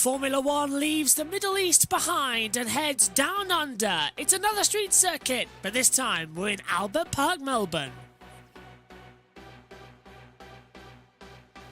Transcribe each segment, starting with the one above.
Formula One leaves the Middle East behind and heads down under. It's another street circuit, but this time we're in Albert Park, Melbourne.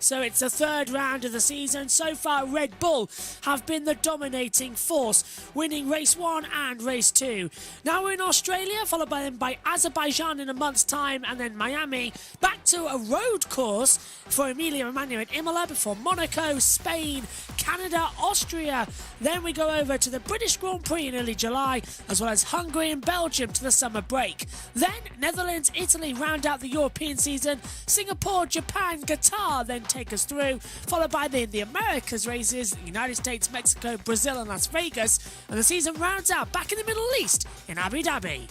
So it's the third round of the season. So far, Red Bull have been the dominating force, winning race 1 and race 2. Now we're in Australia, followed by Azerbaijan in a month's time, and then Miami. Back to a road course for Emilia-Romagna and Imola before Monaco, Spain, Canada, Austria. Then we go over to the British Grand Prix in early July, as well as Hungary and Belgium to the summer break. Then Netherlands, Italy round out the European season. Singapore, Japan, Qatar then take us through, followed by the Americas races, the United States, Mexico, Brazil and Las Vegas, and the season rounds out back in the Middle East in Abu Dhabi.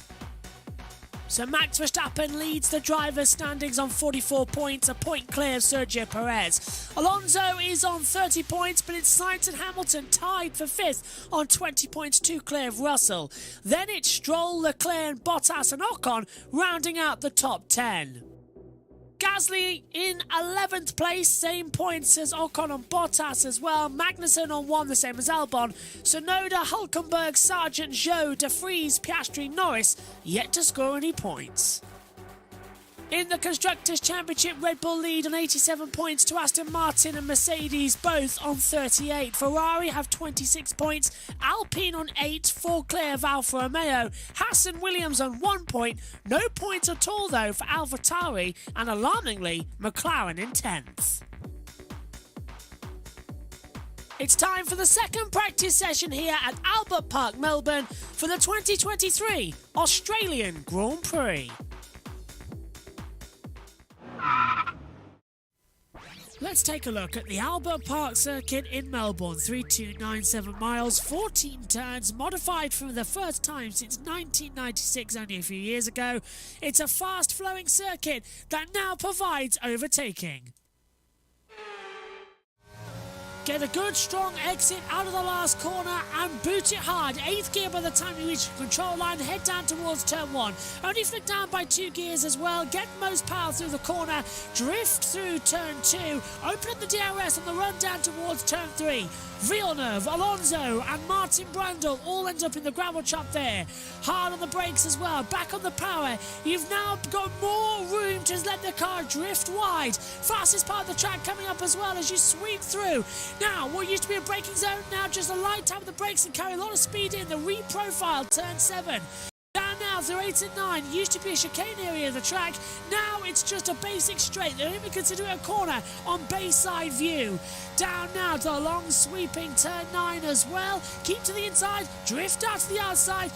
So Max Verstappen leads the drivers' standings on 44 points, a point clear of Sergio Perez. Alonso is on 30 points, but it's Sainz and Hamilton tied for 5th on 20 points, too clear of Russell. Then it's Stroll, Leclerc and Bottas and Ocon rounding out the top 10. Gasly in 11th place, same points as Ocon and Bottas as well. Magnussen on 1, the same as Albon. Sonoda, Hulkenberg, Sargent, Zhou, De Vries, Piastri, Norris yet to score any points. In the Constructors' Championship, Red Bull lead on 87 points to Aston Martin and Mercedes, both on 38. Ferrari have 26 points, Alpine on 8, 4 clear of Alfa Romeo. Haas and Williams on 1 point, no points at all though for AlphaTauri, and alarmingly, McLaren in 10th. It's time for the second practice session here at Albert Park, Melbourne for the 2023 Australian Grand Prix. Let's take a look at the Albert Park circuit in Melbourne. 3297 miles, 14 turns, modified for the first time since 1996, only a few years ago. It's a fast-flowing circuit that now provides overtaking. Get a good strong exit out of the last corner and boot it hard. 8th gear by the time you reach the control line, head down towards turn 1. Only flick down by 2 gears as well. Get most power through the corner, drift through turn 2, open up the DRS on the run down towards turn 3. Villeneuve, Alonso and Martin Brundle all end up in the gravel chop there. Hard on the brakes as well, back on the power. You've now got more room to let the car drift wide. Fastest part of the track coming up as well as you sweep through. Now, what used to be a braking zone, now just a light tap of the brakes and carry a lot of speed in the reprofiled turn 7. Down now through 8 and 9, used to be a chicane area of the track, now it's just a basic straight. They don't even consider it a corner on Bayside View. Down now to a long sweeping turn 9 as well. Keep to the inside, drift out to the outside,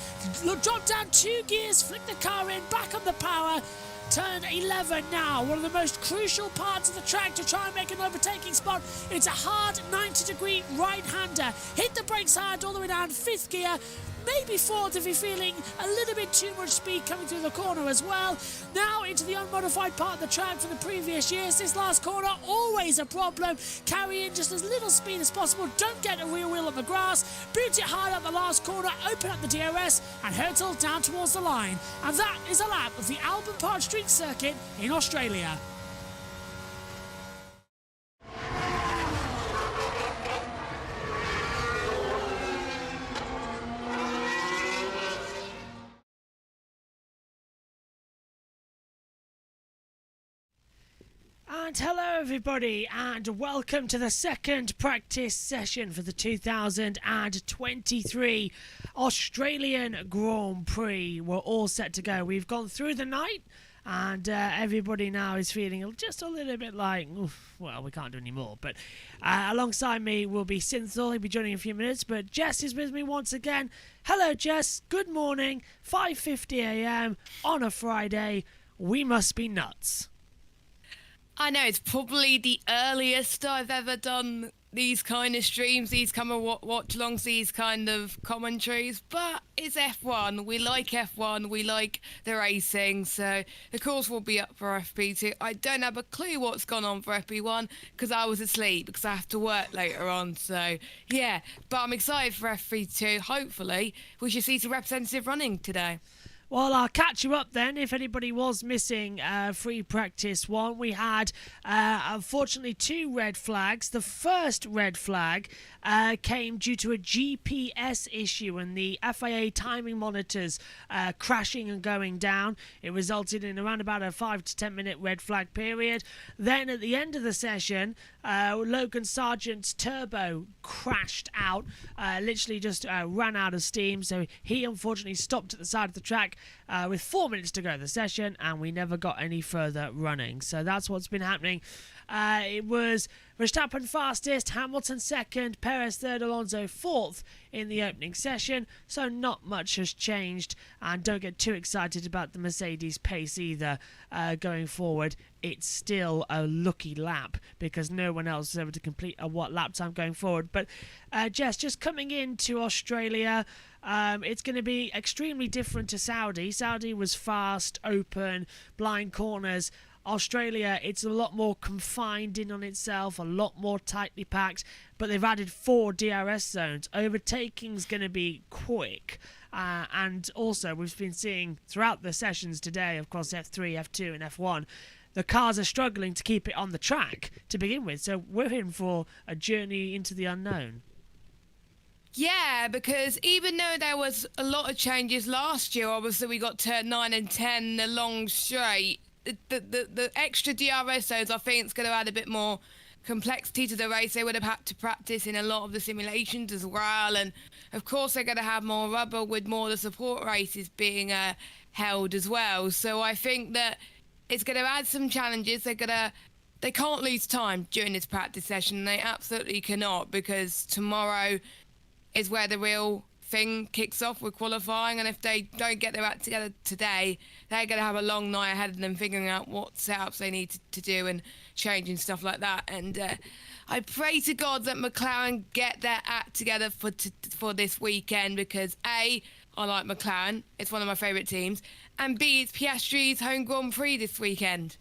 drop down 2 gears, flick the car in, back on the power. Turn 11 now, one of the most crucial parts of the track to try and make an overtaking spot. It's a hard 90-degree right-hander. Hit the brakes hard all the way down 5th gear. Maybe 4th if you're feeling a little bit too much speed coming through the corner as well. Now into the unmodified part of the track from the previous years. This last corner, always a problem. Carry in just as little speed as possible. Don't get a rear wheel on the grass. Boot it hard at the last corner. Open up the DRS and hurtle down towards the line. And that is a lap of the Albert Park Street Circuit in Australia. And hello everybody and welcome to the second practice session for the 2023 Australian Grand Prix. We're all set to go. We've gone through the night and everybody now is feeling just a little bit like, oof, well, we can't do any more. But alongside me will be Synthol. He'll be joining in a few minutes. But Jess is with me once again. Hello Jess, good morning, 5:50 a.m. on a Friday. We must be nuts. I know, it's probably the earliest I've ever done these kind of streams, these kind of watch-alongs, these kind of commentaries, but it's F1. We like F1, we like the racing, so of course we'll be up for FP2. I don't have a clue what's gone on for FP1 because I was asleep because I have to work later on, so yeah. But I'm excited for FP2. Hopefully we should see some representative running today. Well, I'll catch you up then. If anybody was missing free practice one, we had unfortunately 2 red flags. The first red flag came due to a GPS issue and the FIA timing monitors crashing and going down. It resulted in around about a 5 to 10 minute red flag period. Then at the end of the session, Logan Sargent's turbo crashed out, literally just ran out of steam. So he unfortunately stopped at the side of the track with 4 minutes to go in the session, and we never got any further running. So that's what's been happening. It was Verstappen fastest, Hamilton second, Perez third, Alonso fourth in the opening session. So not much has changed, and don't get too excited about the Mercedes pace either. Going forward, it's still a lucky lap because no one else is able to complete a lap time going forward. But Jess, just coming into Australia, it's going to be extremely different to Saudi. Saudi was fast, open, blind corners. Australia, it's a lot more confined in on itself, a lot more tightly packed, but they've added 4 DRS zones. Overtaking's going to be quick. And also, we've been seeing throughout the sessions today, of course, F3, F2 and F1, the cars are struggling to keep it on the track to begin with. So we're in for a journey into the unknown. Yeah, because even though there was a lot of changes last year, obviously we got turn 9 and 10 the long straight. The extra DRS zones, I think it's going to add a bit more complexity to the race. They would have had to practice in a lot of the simulations as well, and of course they're going to have more rubber with more of the support races being held as well. So I think that it's going to add some challenges. They can't lose time during this practice session. They absolutely cannot, because tomorrow is where the real thing kicks off with qualifying, and if they don't get their act together today, they're going to have a long night ahead of them figuring out what setups they need to do and changing stuff like that. And I pray to God that McLaren get their act together for this weekend, because A, I like McLaren, it's one of my favourite teams, and B, it's Piastri's home Grand Prix this weekend.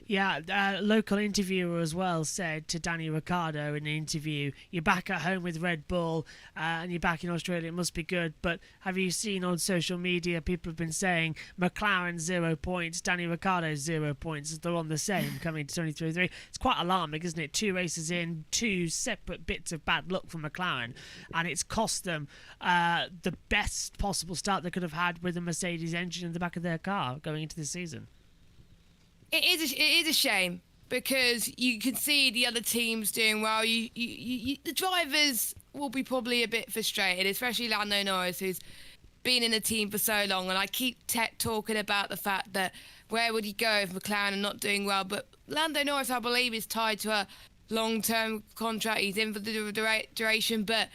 Yeah, a local interviewer as well said to Danny Ricciardo in an interview, you're back at home with Red Bull and you're back in Australia, it must be good. But have you seen on social media, people have been saying McLaren 0 points, Danny Ricciardo 0 points, they're on the same coming to 2023. It's quite alarming, isn't it? 2 races in, 2 separate bits of bad luck from McLaren, and it's cost them the best possible start they could have had with a Mercedes engine in the back of their car going into this season. It is a shame, because you can see the other teams doing well. The drivers will be probably a bit frustrated, especially Lando Norris, who's been in the team for so long. And I keep talking about the fact that where would he go if McLaren are not doing well? But Lando Norris, I believe, is tied to a long-term contract. He's in for the duration. But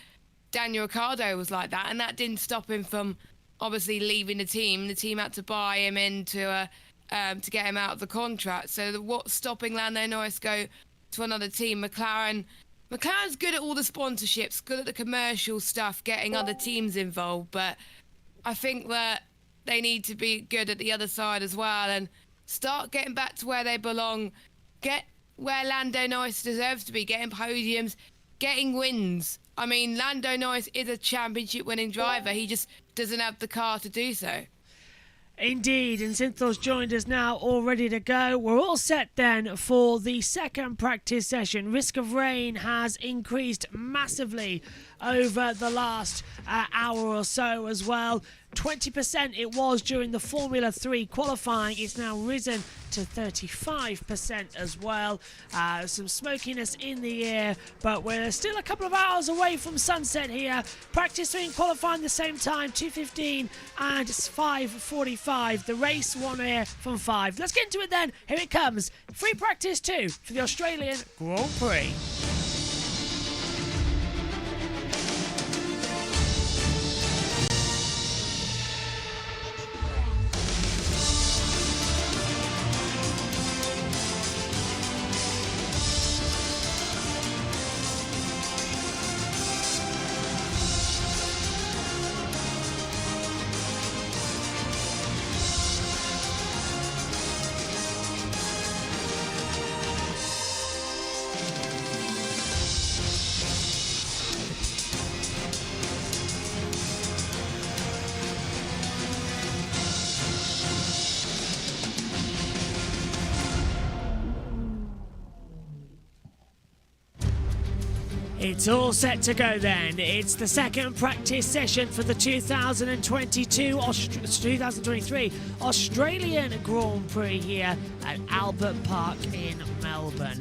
Daniel Ricciardo was like that, and that didn't stop him from obviously leaving the team. The team had to buy him into to get him out of the contract. So what's stopping Lando Norris go to another team? McLaren's good at all the sponsorships, good at the commercial stuff, getting other teams involved, but I think that they need to be good at the other side as well and start getting back to where they belong, get where Lando Norris deserves to be, getting podiums, getting wins. I mean, Lando Norris is a championship winning driver, he just doesn't have the car to do so. Indeed, and Synthos joined us now, all ready to go. We're all set then for the second practice session. Risk of rain has increased massively over the last hour or so as well. 20% it was during the Formula 3 qualifying. It's now risen to 35% as well. Some smokiness in the air, but we're still a couple of hours away from sunset here. Practice 3 and qualifying the same time, 2:15 and 5:45. The race 1 air from 5. Let's get into it then. Here it comes. Free practice 2 for the Australian Grand Prix. It's all set to go then. It's the second practice session for the 2023 Australian Grand Prix here at Albert Park in Melbourne.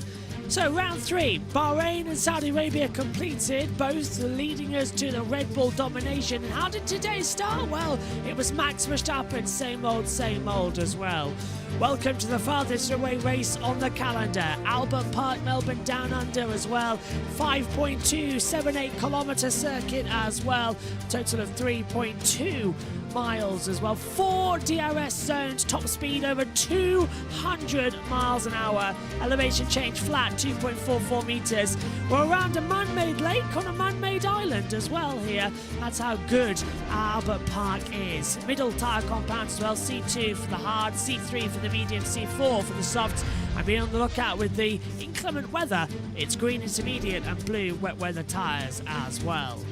So round 3, Bahrain and Saudi Arabia completed, both leading us to the Red Bull domination. And how did today start? Well, it was Max Verstappen, same old as well. Welcome to the farthest away race on the calendar. Albert Park, Melbourne Down Under as well. 5.278 kilometre circuit as well. Total of 3.2 miles as well. 4 DRS zones, top speed over 200 miles an hour. Elevation change flat, 2.44 metres. We're around a man-made lake on a man-made island as well here. That's how good Albert Park is. Middle tyre compounds as well, C2 for the hard, C3 for the medium, C4 for the soft. And be on the lookout with the inclement weather. It's green intermediate and blue wet weather tyres as well.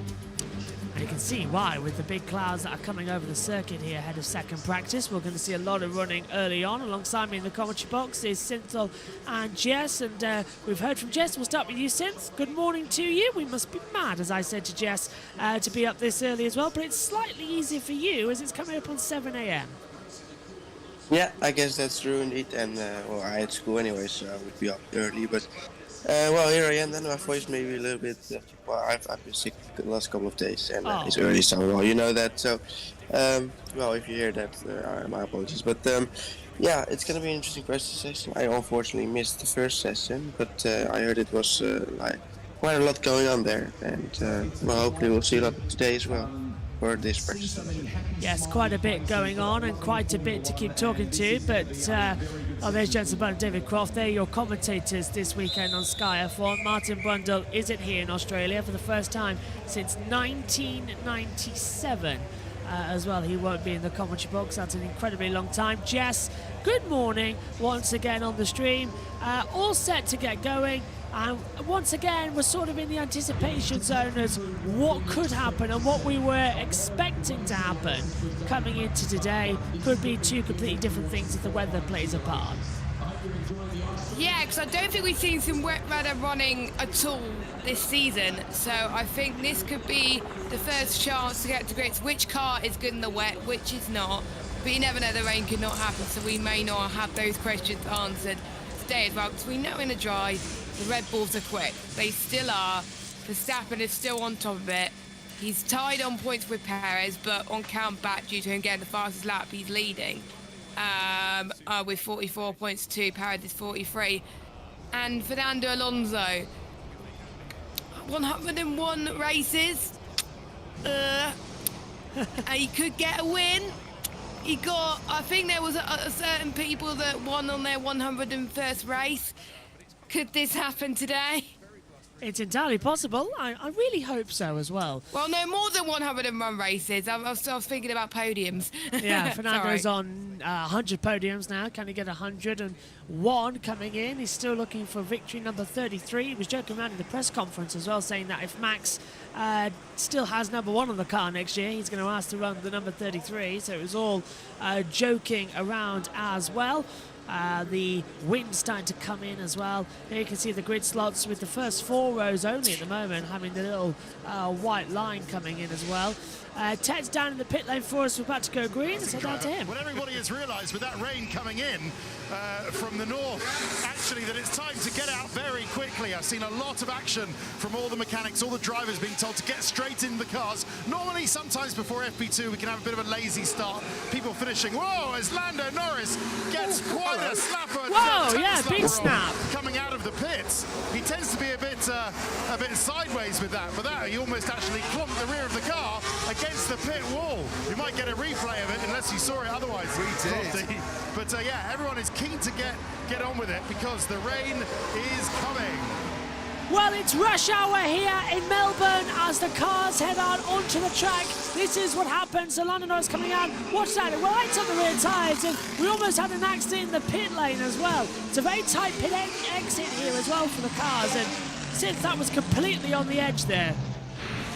And you can see why with the big clouds that are coming over the circuit here ahead of second practice. We're going to see a lot of running early on. Alongside me in the commentary box is Synthol and Jess. And we've heard from Jess. We'll start with you, Synth. Good morning to you. We must be mad, as I said to Jess, to be up this early as well. But it's slightly easier for you as it's coming up on 7 a.m. Yeah, I guess that's true indeed. And well, I had school anyway, so I would be up early. But well, here I am. Then my voice may be a little bit. Well, I've been sick the last couple of days, and it's early summer. Well, you know that. So, well, if you hear that, my apologies. But yeah, it's gonna be an interesting practice session. I unfortunately missed the first session, but I heard it was like quite a lot going on there, and well, hopefully we'll see a lot today as well. For this practice. Yes, quite a bit going on and quite a bit to keep talking to, but there's Jensen Button and David Croft. They're your commentators this weekend on Sky F1. Martin Brundle isn't here in Australia for the first time since 1997 as well. He won't be in the commentary box. That's an incredibly long time. Jess, good morning once again on the stream. All set to get going. And once again, we're sort of in the anticipation zone as what could happen and what we were expecting to happen coming into today. Could be two completely different things if the weather plays a part. Yeah, because I don't think we've seen some wet weather running at all this season. So I think this could be the first chance to get to grips which car is good in the wet, which is not. But you never know, the rain could not happen, so we may not have those questions answered today as well. Because we know in the dry, the Red Bulls are quick. They still are. Verstappen is still on top of it. He's tied on points with Perez, but on count back due to him getting the fastest lap, he's leading with 44 points to Perez is 43. And Fernando Alonso, 101 races. He could get a win. He got, I think there was a certain people that won on their 101st race. Could this happen today? It's entirely possible. I really hope so as well. Well, no, more than 101 races. I was thinking about podiums. Yeah, Fernando's on 100 podiums now. Can he get 101 coming in? He's still looking for victory number 33. He was joking around in the press conference as well, saying that if Max still has number 1 on the car next year, he's going to ask to run the number 33. So it was all joking around as well. The wind starting to come in as well. Here you can see the grid slots with the first 4 rows only at the moment, having the little white line coming in as well. Ted's down in the pit lane for us. We're about to go green, so down to him. Well, everybody has realised with that rain coming in from the north, actually, that it's time to get out very quickly. I've seen a lot of action from all the mechanics, all the drivers being told to get straight in the cars. Normally, sometimes before FP2, we can have a bit of a lazy start. People finishing. Whoa, as Lando Norris gets quite a slapper. Whoa, yeah, big snap. Coming out of the pits. He tends to be a bit sideways with that. For that, he almost actually clumped the rear of the car against the pit wall. You might get a replay of it unless you saw it otherwise. We did. But yeah, everyone is keen to get on with it because the rain is coming. Well, it's rush hour here in Melbourne as the cars head out onto the track. This is what happens. So Lando Norris coming out. Watch that. Well, lights on the rear tyres, and we almost had an accident in the pit lane as well. It's a very tight pit exit here as well for the cars, and since that was completely on the edge there.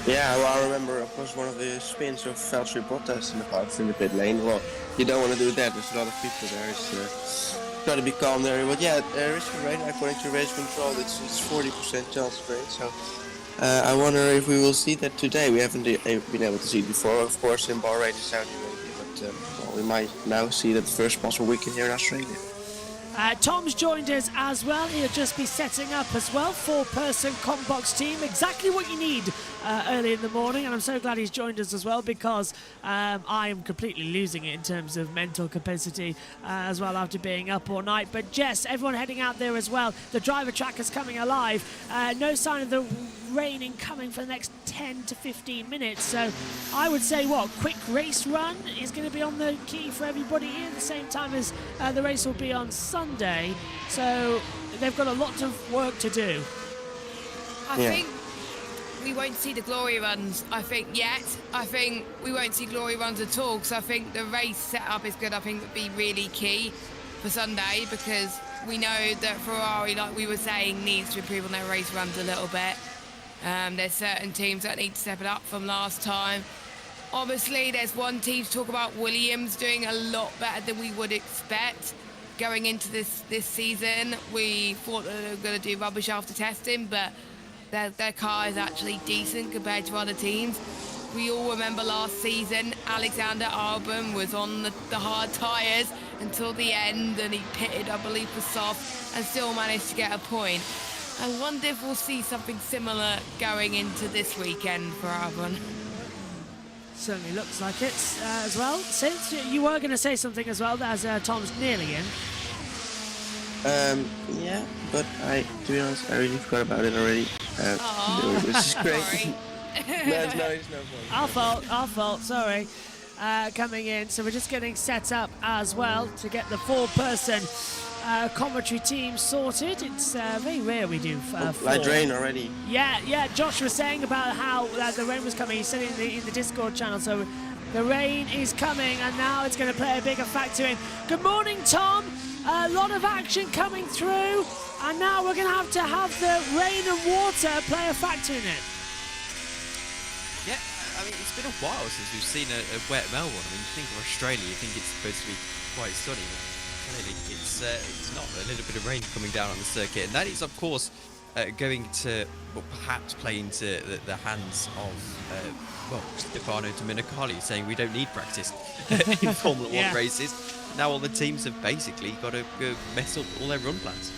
Yeah, well, I remember, of course, one of the spins of Valtteri Bottas in the pit lane. Well, you don't want to do that. There's a lot of people there. It's got to be calm there. But yeah, risk of rain, according to race control, it's 40% chance of rain. So I wonder if we will see that today. We haven't been able to see it before, of course, in Bahrain and Saudi Arabia, but well, we might now see that the first possible weekend here in Australia. Tom's joined us as well. He'll just be setting up as well. 4-person Combox team, exactly what you need early in the morning. And I'm so glad he's joined us as well, because I am completely losing it in terms of mental capacity as well after being up all night. But Jess, everyone heading out there as well. The driver track is coming alive. No sign of the rain incoming for the next 10 to 15 minutes. So I would say, quick race run is going to be on the key for everybody here at the same time as the race will be on Sunday. So they've got a lot of work to do. I think we won't see the glory runs, I think we won't see glory runs at all, because I think the race setup is good. I think it would be really key for Sunday, because we know that Ferrari, like we were saying, needs to improve on their race runs a little bit. There's certain teams that need to step it up from last time. Obviously, there's one team to talk about, Williams, doing a lot better than we would expect going into this season. We thought that they were going to do rubbish after testing, but their car is actually decent compared to other teams. We all remember last season, Alexander Albon was on the hard tyres until the end, and he pitted, I believe, for soft, and still managed to get a point. I wonder if we'll see something similar going into this weekend for Albon. Certainly looks like it as well. Since you were going to say something as well, as Tom's nearly in. Yeah, but to be honest, I really forgot about it already. Which is great. Sorry. No, it's no problem. Our fault, sorry. Coming in, so we're just getting set up as well to get the 4-person commentary team sorted. It's very rare we do 4. Light rain already. Yeah. Josh was saying about how the rain was coming. He said it in the Discord channel. So the rain is coming, and now it's going to play a bigger factor in. Good morning, Tom. A lot of action coming through, and now we're going to have the rain and water play a factor in it. Yeah, I mean, it's been a while since we've seen a wet Melbourne. I mean, you think of Australia, you think it's supposed to be quite sunny, but clearly it's not. A little bit of rain coming down on the circuit, and that is, of course, going to perhaps play into the hands of Stefano Domenicali, saying we don't need practice in Formula 1 races. Now all the teams have basically got to mess up all their run plans.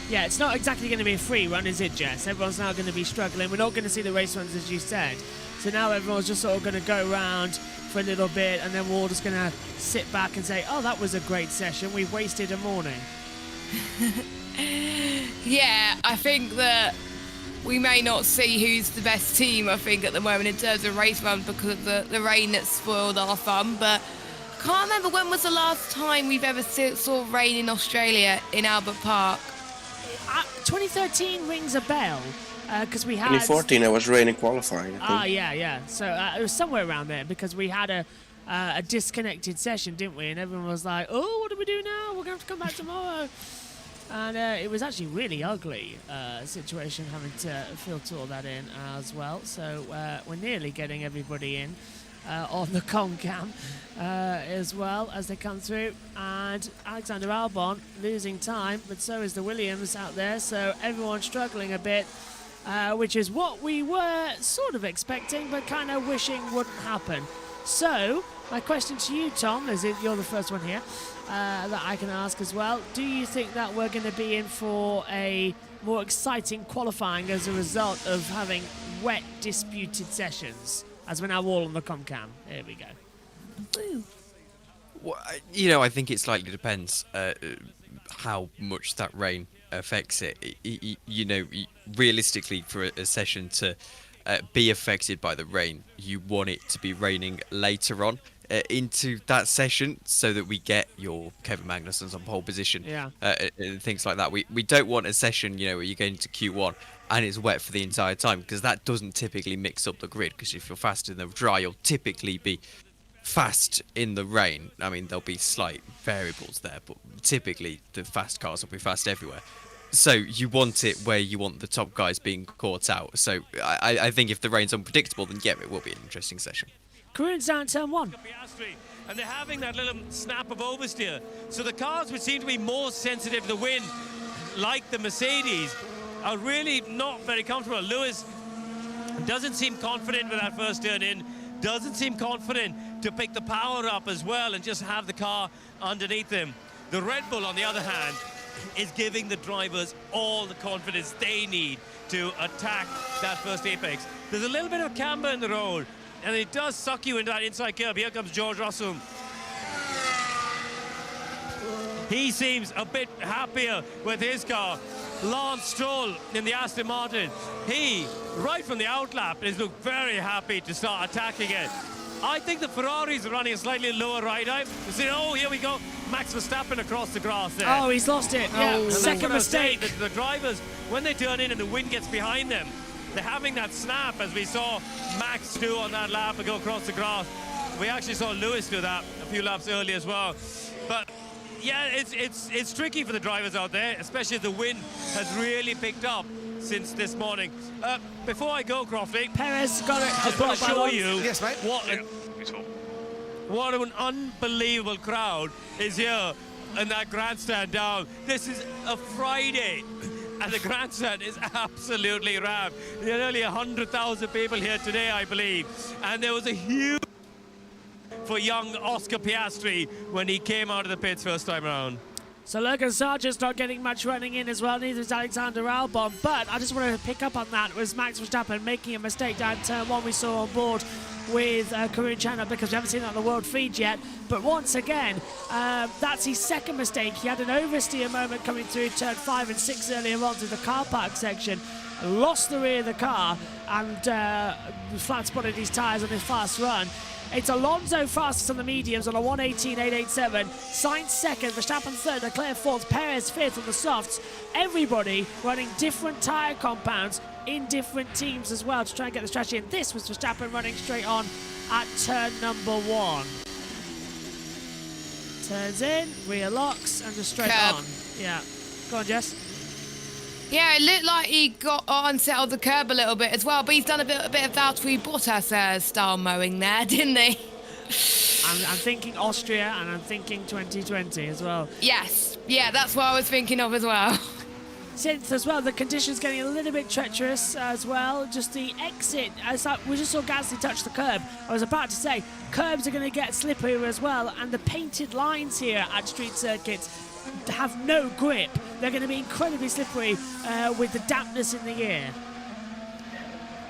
Yeah, it's not exactly going to be a free run, is it, Jess? Everyone's now going to be struggling. We're not going to see the race runs, as you said. So now everyone's just sort of going to go around for a little bit, and then we're all just going to sit back and say, oh, that was a great session. We've wasted a morning. Yeah, I think that we may not see who's the best team, I think, at the moment in terms of race runs, because of the rain that spoiled our fun. But I can't remember when was the last time we've ever saw rain in Australia in Albert Park. 2013 rings a bell, because we had... 2014, it was raining qualifying, I think. Yeah. So it was somewhere around there, because we had a disconnected session, didn't we? And everyone was like, oh, what do we do now? We're going to have to come back tomorrow. And it was actually really ugly situation having to filter all that in as well. So we're nearly getting everybody in on the Comcam as well as they come through. And Alexander Albon losing time, but so is the Williams out there. So everyone's struggling a bit, which is what we were sort of expecting, but kind of wishing wouldn't happen. So my question to you, Tom, is if you're the first one here, that I can ask as well. Do you think that we're going to be in for a more exciting qualifying as a result of having wet, disputed sessions, as we're now all on the Comcam? Here we go. Woo. Well, I think it slightly depends how much that rain affects it. Realistically, for a session to be affected by the rain, you want it to be raining later on into that session, so that we get your Kevin Magnussen's on pole position, and things like that. We don't want a session, where you're going to Q1 and it's wet for the entire time, because that doesn't typically mix up the grid. Because if you're fast in the dry, you'll typically be fast in the rain. I mean, there'll be slight variables there, but typically the fast cars will be fast everywhere. So you want it where you want the top guys being caught out. So I think if the rain's unpredictable, then it will be an interesting session. Karoon's down turn 1. And they're having that little snap of oversteer. So the cars would seem to be more sensitive to the wind, like the Mercedes. are really not very comfortable. Lewis doesn't seem confident with that first turn in, doesn't seem confident to pick the power up as well and just have the car underneath him. The Red Bull, on the other hand, is giving the drivers all the confidence they need to attack that first apex. There's a little bit of camber in the road, and it does suck you into that inside curve. Here comes George Russell. He seems a bit happier with his car. Lance Stroll in the Aston Martin, he, right from the outlap, is looked very happy to start attacking it. I think the Ferraris are running a slightly lower ride time. You see, oh, here we go. Max Verstappen across the grass there. Oh, he's lost it. Yeah, second mistake. The drivers, when they turn in and the wind gets behind them, they're having that snap, as we saw Max do on that lap and go across the grass. We actually saw Lewis do that a few laps earlier as well. But yeah, it's tricky for the drivers out there, especially as the wind has really picked up since this morning. Before I go, Crofty, Perez got it. I just want to show you Yes, mate. what an unbelievable crowd is here in that grandstand down. This is a Friday, and the grandstand is absolutely rammed. There are nearly 100,000 people here today, I believe, and there was a huge for young Oscar Piastri when he came out of the pits first time around. So Logan Sargent's not getting much running in as well, neither is Alexander Albon. But I just wanted to pick up on that, was Max Verstappen making a mistake down turn one we saw on board with Karun Chandler, because we haven't seen that on the world feed yet. But once again, that's his second mistake. He had an oversteer moment coming through turn 5 and 6 earlier on through the car park section, lost the rear of the car, and flat spotted his tyres on his fast run. It's Alonso fastest on the mediums on a 1:18.887. Sainz second, Verstappen third, Leclerc fourth, Perez fifth on the softs. Everybody running different tyre compounds in different teams as well to try and get the strategy. And this was Verstappen running straight on at turn number 1. Turns in, rear locks, and just straight Curb. on. Yeah. Go on, Jess. Yeah, it looked like he got unsettled the curb a little bit as well, but he's done a bit of Valtteri Bottas style mowing there, didn't he? I'm thinking Austria, and I'm thinking 2020 as well. Yes, yeah, that's what I was thinking of as well. Since as well, the conditions getting a little bit treacherous as well. Just the exit, as we just saw Gasly touch the curb. I was about to say, curbs are going to get slippery as well, and the painted lines here at street circuits have no grip. They're going to be incredibly slippery with the dampness in the air.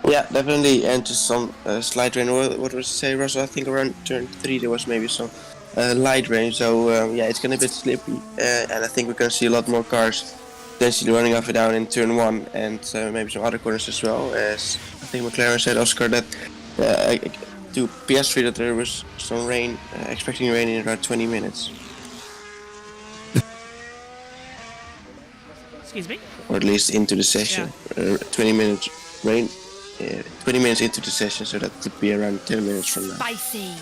Yeah, definitely, and just some slight rain. What was it say, Russell? I think around turn 3 there was maybe some light rain. So yeah, it's going to be a bit slippery, and I think we're going to see a lot more cars potentially running off and down in turn 1, and maybe some other corners as well. As I think McLaren said, Oscar, that to Piastri that there was some rain, expecting rain in about 20 minutes. Excuse me? Or at least into the session. 20 minutes rain, 20 minutes into the session, so that could be around 10 minutes from now. Spicy.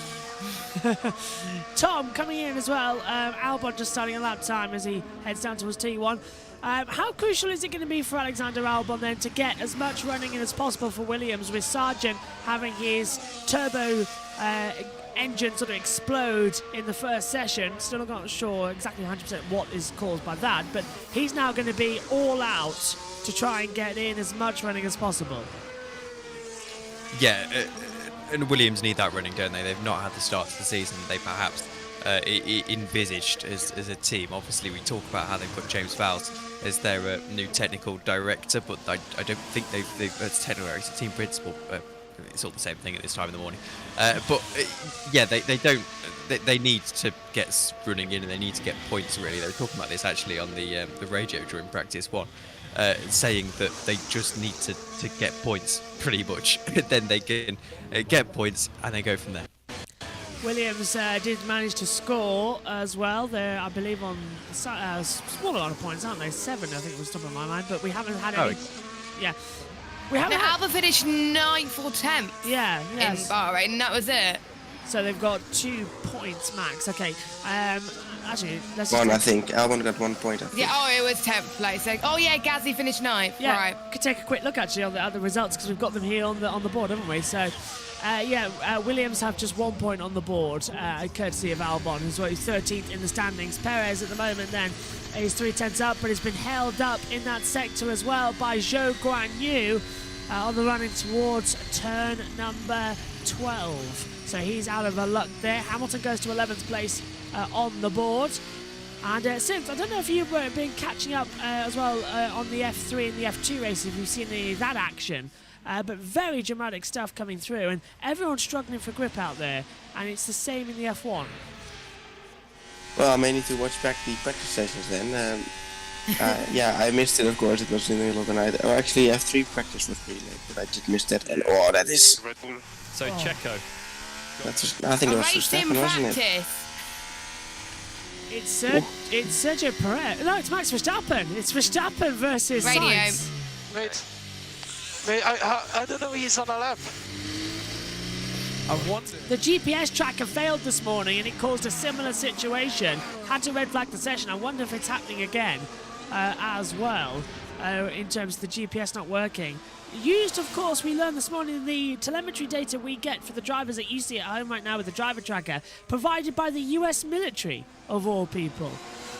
Tom coming in as well. Albon just starting a lap time as he heads down towards T1. How crucial is it going to be for Alexander Albon then to get as much running in as possible for Williams, with Sargent having his turbo engine sort of explode in the first session? Still not sure exactly 100% what is caused by that, but he's now going to be all out to try and get in as much running as possible. Yeah, and Williams need that running, don't they? They've not had the start of the season they perhaps envisaged as a team. Obviously, we talk about how they've got James Vowles as their new technical director, but I don't think they've as technical director, team principal. It's all the same thing at this time in the morning. Yeah, they need to get running in, and they need to get points, really. They were talking about this actually on the radio during practice 1, saying that they just need to get points pretty much. Then they can get points and they go from there. Williams did manage to score as well. They're, I believe, on a small amount of points, aren't they? 7, I think, was top of my mind, but we haven't had any. Yeah. We haven't. Albon finished 9th or 10th. Yeah, yes. In Bahrain, and that was it. So they've got 2 points max. Okay. actually, let's One, I just think. Albon got 1 point. I think. Yeah, oh, it was 10th place. Oh, yeah, Gasly finished 9th. yeah, Right. could take a quick look actually on the results because we've got them here on the board, haven't we? So, Williams have just 1 point on the board, courtesy of Albon, who's 13th in the standings. Perez at the moment then is 3/10 up, but has been held up in that sector as well by Zhou Guanyu on the running towards turn number 12. So he's out of luck there. Hamilton goes to 11th place on the board. And since, I don't know if you've been catching up as well on the F3 and the F2 races, if you've seen any of that action. But very dramatic stuff coming through, and everyone's struggling for grip out there. And it's the same in the F1. Well, I may need to watch back the practice sessions then. Yeah, I missed it, of course. It was in the middle of the night. Oh, actually, F3 practice was pretty late, but I did miss that. And that is. So Checo. I think it A was race in Verstappen, wasn't it? practice. It's Sergio Perez. No, it's Max Verstappen. It's Verstappen versus Radio. Sainz. Wait, I don't know, he's on a lap. The GPS tracker failed this morning and it caused a similar situation. Had to red flag the session. I wonder if it's happening again as well in terms of the GPS not working. Used, of course, we learned this morning the telemetry data we get for the drivers that you see at home right now with the driver tracker, provided by the US military, of all people.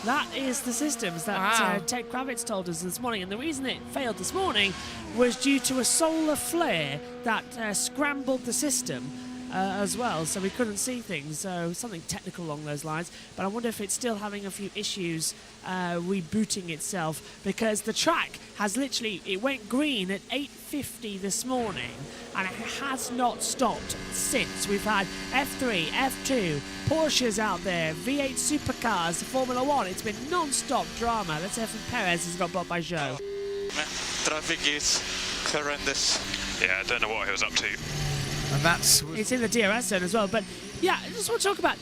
That is the systems that Ted Kravitz told us this morning. And the reason it failed this morning was due to a solar flare that scrambled the system as well. So we couldn't see things. So something technical along those lines. But I wonder if it's still having a few issues rebooting itself, because the track has literally, it went green at 8:50 this morning and it has not stopped since. We've had F3, F2, Porsches out there, V8 supercars, Formula 1. It's been non-stop drama. Let's hear from Perez, who's got blocked by Zhou. Traffic is horrendous. Yeah, I don't know what he was up to. And that's... It's in the DRS zone as well. But yeah, I just want to talk about,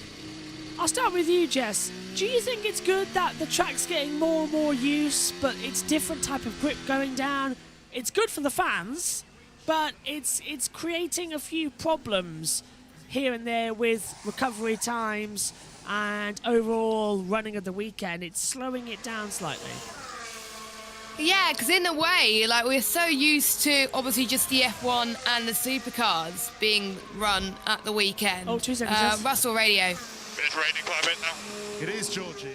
I'll start with you, Jess. Do you think it's good that the track's getting more and more use, but it's different type of grip going down? It's good for the fans, but it's creating a few problems here and there with recovery times and overall running of the weekend. It's slowing it down slightly. Yeah, because in a way, like, we're so used to obviously just the F1 and the supercars being run at the weekend. Oh, 2 seconds. Jess. Russell Radio. It's raining quite a bit now. It is, Georgie.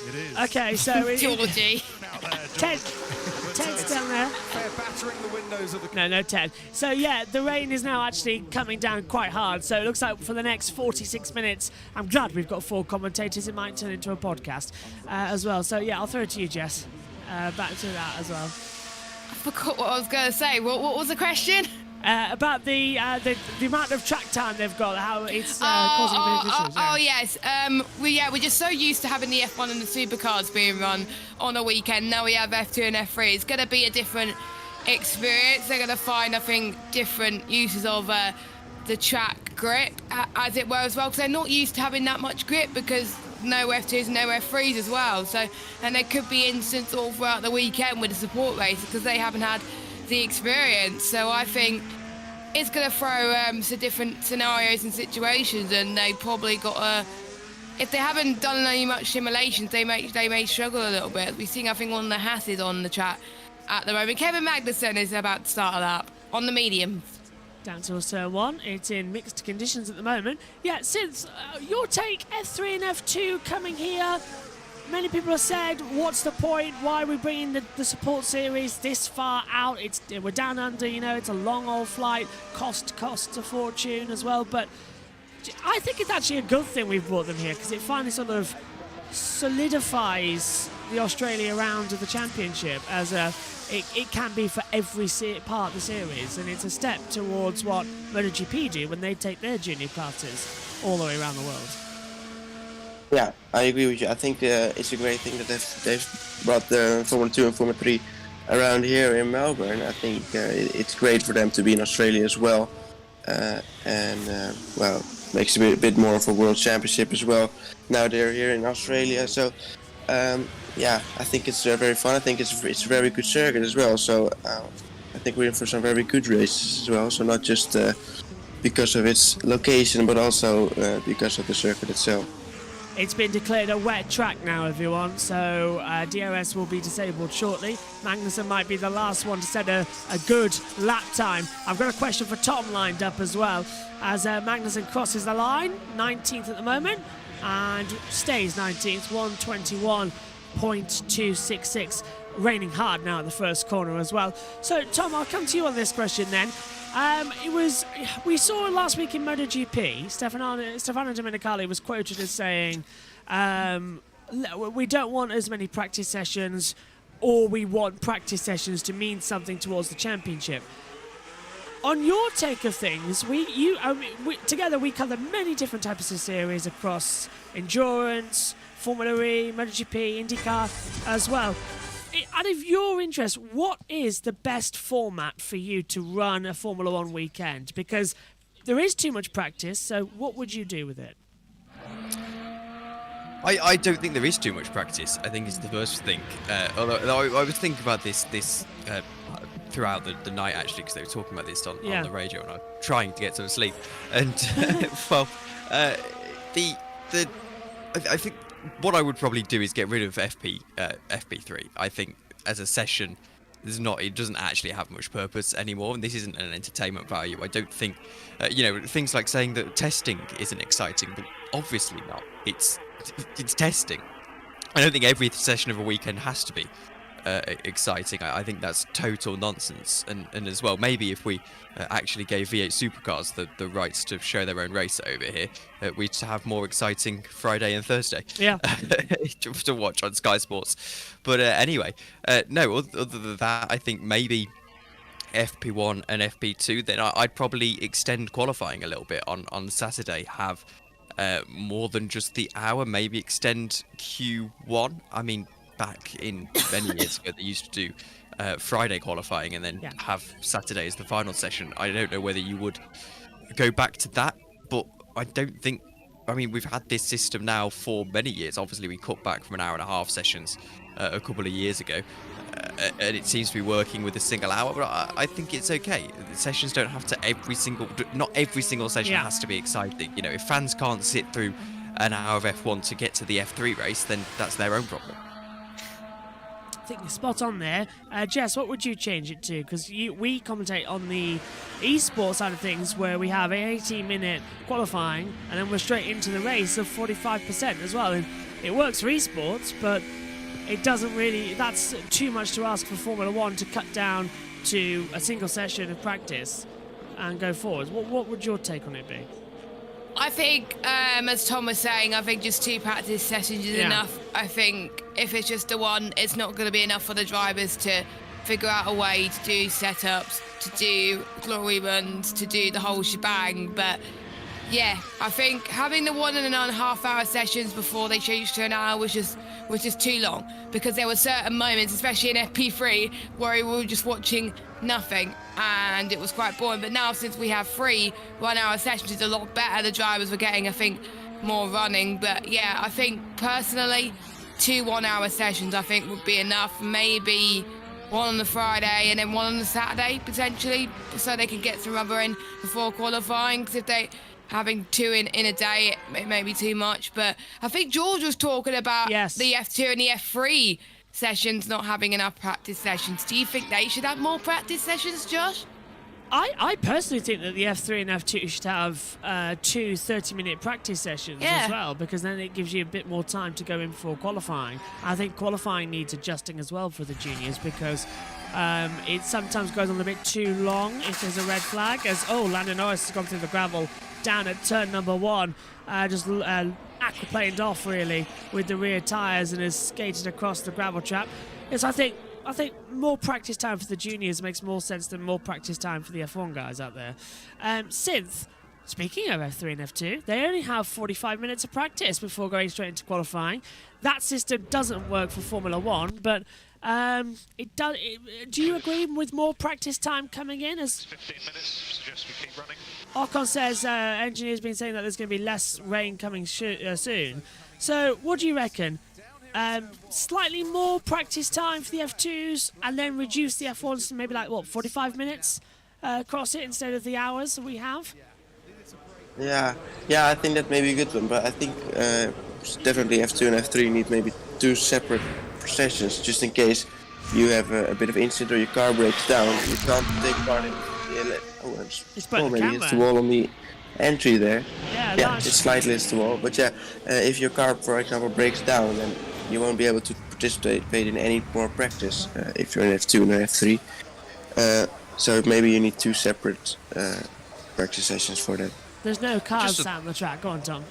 It is. Okay, so Georgie. Out there, Ted, Georgie. Ted's down there. They're battering the windows of the... No, Ted. So yeah, the rain is now actually coming down quite hard. So it looks like for the next 46 minutes, I'm glad we've got 4 commentators. It might turn into a podcast as well. So yeah, I'll throw it to you, Jess. Back to that as well. I forgot what I was going to say. What was the question? About the amount of track time they've got, how it's causing big issues. Oh yes. We're just so used to having the F1 and the supercars being run on a weekend. Now we have F2 and F3. It's going to be a different experience. They're going to find, I think, different uses of the track grip, as it were, as well, because they're not used to having that much grip, because no F2s, no F3s as well. So, and there could be instances all throughout the weekend with the support races because they haven't had the experience. So I think it's going to throw some different scenarios and situations, and they probably got to, if they haven't done any much simulations, they may struggle a little bit. We're seeing, I think, one of the Hasses on the track at the moment. Kevin Magnussen is about to start a lap on the medium. Down towards turn 1. It's in mixed conditions at the moment. Yeah, since your take, F3 and F2 coming here. Many people have said, what's the point? Why are we bringing the support series this far out? We're down under, it's a long old flight. Costs a fortune as well. But I think it's actually a good thing we've brought them here, because it finally sort of solidifies the Australia round of the championship as it can be for every part of the series, and it's a step towards what MotoGP do when they take their junior classes all the way around the world. Yeah, I agree with you. I think it's a great thing that they've brought the Formula 2 and Formula 3 around here in Melbourne. I think it's great for them to be in Australia as well, well, makes it a bit more of a world championship as well. Now they're here in Australia, so yeah, I think it's very fun. I think it's a very good circuit as well. So I think we're in for some very good races as well. So not just because of its location, but also because of the circuit itself. it's been declared a wet track now, everyone, so DRS will be disabled shortly. Magnussen might be the last one to set a good lap time. I've got a question for Tom lined up as well, as Magnussen crosses the line, 19th at the moment, and stays 19th, 121.266. Raining hard now at the first corner as well. So, Tom, I'll come to you on this question then. We saw last week in MotoGP, Stefano Domenicali was quoted as saying, we don't want as many practice sessions, or we want practice sessions to mean something towards the championship. On your take of things, together we cover many different types of series across endurance, Formula E, MotoGP, IndyCar as well. Out of your interest, what is the best format for you to run a Formula One weekend? Because there is too much practice, so what would you do with it? I don't think there is too much practice. I think it's the first thing. Although I was thinking about this throughout the night, actually, because they were talking about this on the radio, and I'm trying to get some sleep. And, well, I think what I would probably do is get rid of FP3. I think as a session, it doesn't actually have much purpose anymore, and this isn't an entertainment value. I don't think, things like saying that testing isn't exciting, but obviously not. It's testing. I don't think every session of a weekend has to be exciting. I think that's total nonsense. And as well, maybe if we actually gave V8 Supercars the rights to show their own race over here, we'd have more exciting Friday and Thursday to watch on Sky Sports. But anyway, no, other than that, I think maybe FP1 and FP2, then I'd probably extend qualifying a little bit on Saturday, have more than just the hour, maybe extend Q1. I mean, back in many years ago, they used to do Friday qualifying and then have Saturday as the final session. I don't know whether you would go back to that, but I don't think... I mean, we've had this system now for many years. Obviously, we cut back from an hour and a half sessions a couple of years ago, and it seems to be working with a single hour, but I think it's okay. The sessions don't have to not every single session has to be exciting. You know, if fans can't sit through an hour of F1 to get to the F3 race, then that's their own problem. I think you're spot on there. Jess, what would you change it to? Because we commentate on the esports side of things, where we have an 18-minute qualifying and then we're straight into the race of 45% as well. And it works for esports, but it doesn't really... That's too much to ask for Formula One to cut down to a single session of practice and go forward. What would your take on it be? I think, as Tom was saying, I think just 2 practice sessions is enough. I think if it's just the one, it's not going to be enough for the drivers to figure out a way to do setups, to do glory runs, to do the whole shebang. But yeah, I think having the 1.5 hour sessions before they changed to an hour was just too long, because there were certain moments, especially in FP3, where we were just watching nothing and it was quite boring. But now, since we have 3 1-hour sessions, it's a lot better. The drivers were getting, I think, more running. But yeah, I think personally 2 1-hour sessions I think would be enough. Maybe one on the Friday and then one on the Saturday potentially, so they can get some rubber in before qualifying, because if they having 2 in a day, it may be too much. But I think George was talking about the F2 and the F3 sessions not having enough practice sessions. Do you think they should have more practice sessions, Josh? I personally think that the F3 and F2 should have 2 30-minute practice sessions as well, because then it gives you a bit more time to go in for qualifying. I think qualifying needs adjusting as well for the juniors, because it sometimes goes on a bit too long if there's a red flag, as Lando Norris has gone through the gravel down at turn number 1, just aquaplaned off really with the rear tyres and has skated across the gravel trap. Yes, I think more practice time for the juniors makes more sense than more practice time for the F1 guys out there. Synth, speaking of F3 and F2, they only have 45 minutes of practice before going straight into qualifying. That system doesn't work for Formula 1, but it does. Do you agree with more practice time coming in? As 15 minutes, suggest we keep running. Ocon says engineers been saying that there's going to be less rain coming soon. So what do you reckon? Slightly more practice time for the F2s and then reduce the F1s to maybe 45 minutes across it instead of the hours that we have? Yeah, I think that may be a good one, but I think definitely F2 and F3 need maybe 2 separate sessions, just in case you have a bit of incident or your car breaks down. You can't take part in the maybe it's the wall on the entry there. Yeah, it's slightly hits the wall. But yeah, if your car, for example, breaks down, then you won't be able to participate in any more practice if you're in F2 and F3. So maybe you need 2 separate practice sessions for that. There's no cars out on the track. Go on, Tom.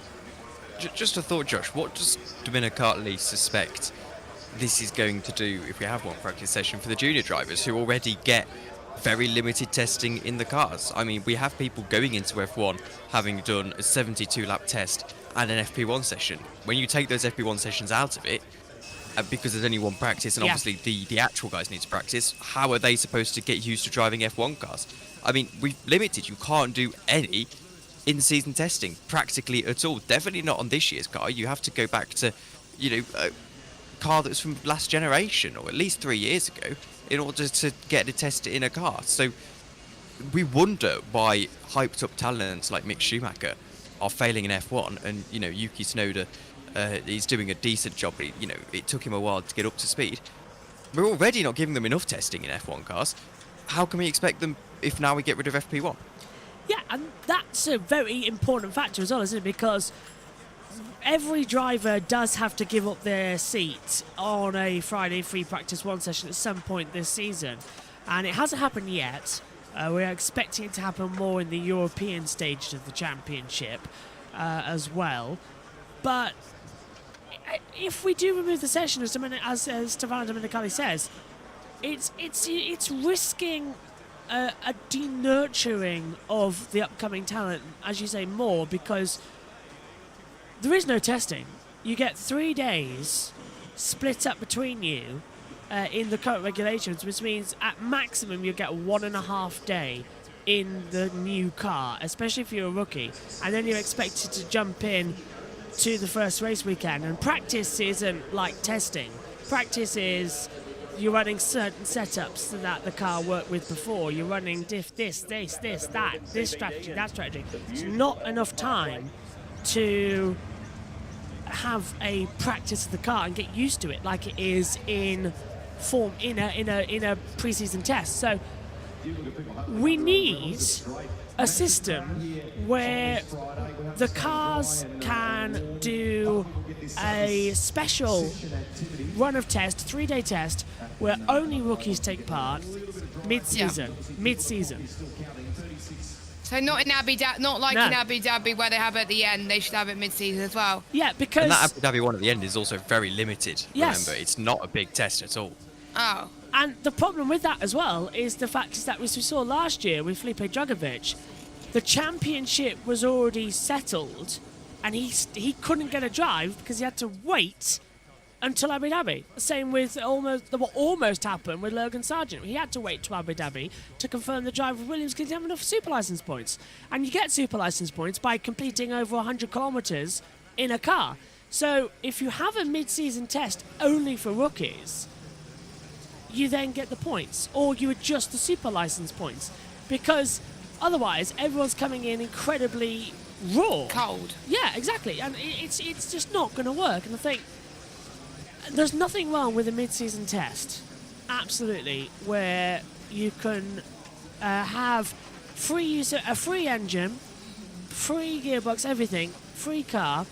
Just a thought, Josh. What does Dominic Hartley suspect this is going to do if we have one practice session for the junior drivers who already get very limited testing in the cars? I mean, we have people going into F1 having done a 72-lap test and an FP1 session. When you take those FP1 sessions out of it, because there's only one practice, and obviously the actual guys need to practice, how are they supposed to get used to driving F1 cars? I mean, we've limited. You can't do any in-season testing practically at all. Definitely not on this year's car. You have to go back to, a car that's from last generation, or at least 3 years ago, in order to get a test in a car. So we wonder why hyped up talents like Mick Schumacher are failing in F1, and Yuki Tsunoda, he's doing a decent job, but it took him a while to get up to speed. We're already not giving them enough testing in F1 cars. How can we expect them if now we get rid of FP1? Yeah, and that's a very important factor as well, isn't it? Because every driver does have to give up their seat on a Friday free practice 1 session at some point this season. And it hasn't happened yet. We're expecting it to happen more in the European stages of the championship as well. But if we do remove the session, as Stefano Domenicali says, it's risking a denurturing of the upcoming talent, as you say, more, because there is no testing. You get 3 days split up between you in the current regulations, which means at maximum you get 1.5 day in the new car, especially if you're a rookie, and then you're expected to jump in to the first race weekend. And practice isn't like testing. Practice is you're running certain setups that the car worked with before. You're running this, that, this strategy, that strategy. It's not enough time to have a practice of the car and get used to it like it is in form in a preseason test. So we need a system where the cars can do a special run of test, 3-day test, where only rookies take part mid-season. So not in Abu Dhabi, in Abu Dhabi where they have it at the end. They should have it mid-season as well. Yeah, because and that Abu Dhabi one at the end is also very limited. Yes. Remember, it's not a big test at all. Oh. And the problem with that as well is the fact is that, as we saw last year with Felipe Drugovich, the championship was already settled, and he couldn't get a drive because he had to wait until Abu Dhabi. Same with what almost happened with Logan Sargent. He had to wait to Abu Dhabi to confirm the drive with Williams because he didn't have enough super license points. And you get super license points by completing over 100 kilometers in a car. So if you have a mid-season test only for rookies, you then get the points, or you adjust the super license points, because otherwise everyone's coming in incredibly raw. Cold. Yeah, exactly. And it's just not going to work. And I think there's nothing wrong with a mid-season test, absolutely, where you can have a free engine, free gearbox, everything, free car.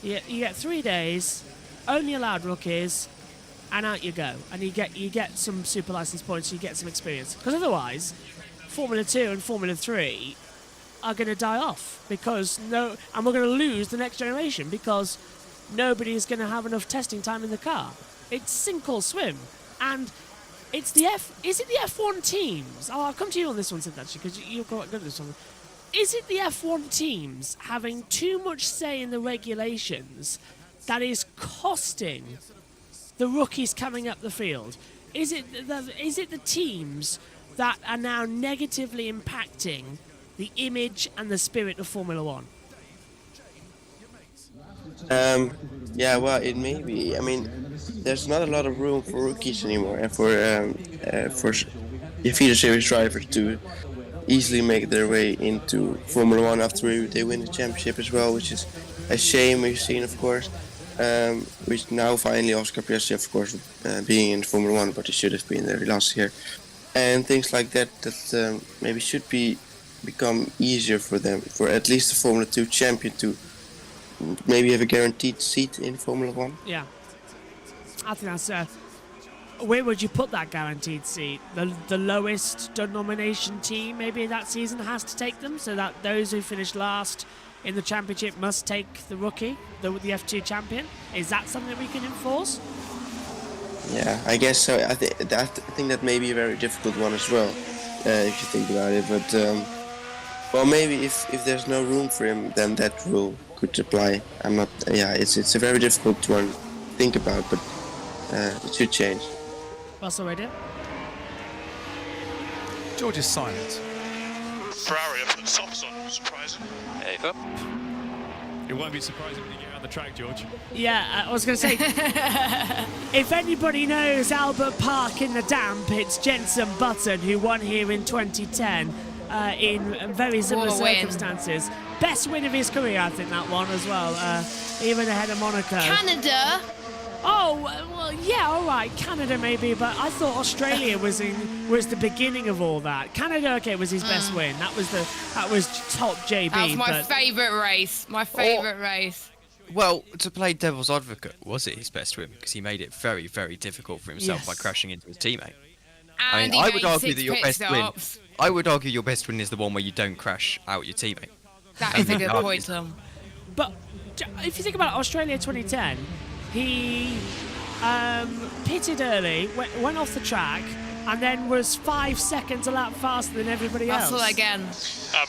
You get 3 days, only allowed rookies, and out you go. And you get some super license points, you get some experience. Because otherwise, Formula 2 and Formula 3 are going to die off, and we're going to lose the next generation because nobody's going to have enough testing time in the car. It's sink or swim. And is it the F1 teams? I'll come to you on this one, Sid, actually, because you're quite good at this one. Is it the F1 teams having too much say in the regulations that is costing the rookies coming up the field? Is it the teams that are now negatively impacting the image and the spirit of Formula One? Yeah, well, it may be. I mean, there's not a lot of room for rookies anymore, and for feeder series drivers to easily make their way into Formula One after they win the championship as well, which is a shame. We've seen, of course. which now finally Oscar Piastri, of course, being in Formula 1, but he should have been there last year. And things like that maybe should become easier for them, for at least the Formula 2 champion to maybe have a guaranteed seat in Formula 1. Yeah. I think that's... where would you put that guaranteed seat? The lowest denomination team maybe that season has to take them, so that those who finish last in the championship must take the rookie, the F2 champion. Is that something that we can enforce? Yeah, I guess so. I think that may be a very difficult one as well, if you think about it. But well, maybe if there's no room for him, then that rule could apply. I'm not. Yeah, it's a very difficult one to think about, but it should change. Russell Radio. George is silent. Ferrari have put softs on, surprising. It won't be surprising when you get out the track, George. Yeah, I was going to say, if anybody knows Albert Park in the damp, it's Jenson Button, who won here in 2010 in very similar circumstances. Best win of his career, I think, that one as well, even ahead of Monaco. Canada. Oh, well, yeah, all right, Canada maybe, but I thought Australia was the beginning of all that. Canada, okay, was his best win. That was top JB. That was my favourite race. My favourite race. Well, to play devil's advocate, was it his best win? Because he made it very, very difficult for himself by crashing into his teammate. And I would argue that your best win. I would argue your best win is the one where you don't crash out your teammate. That is a good point, Tom. But if you think about Australia 2010, he pitted early, went off the track, and then was 5 seconds a lap faster than everybody else. Russell again.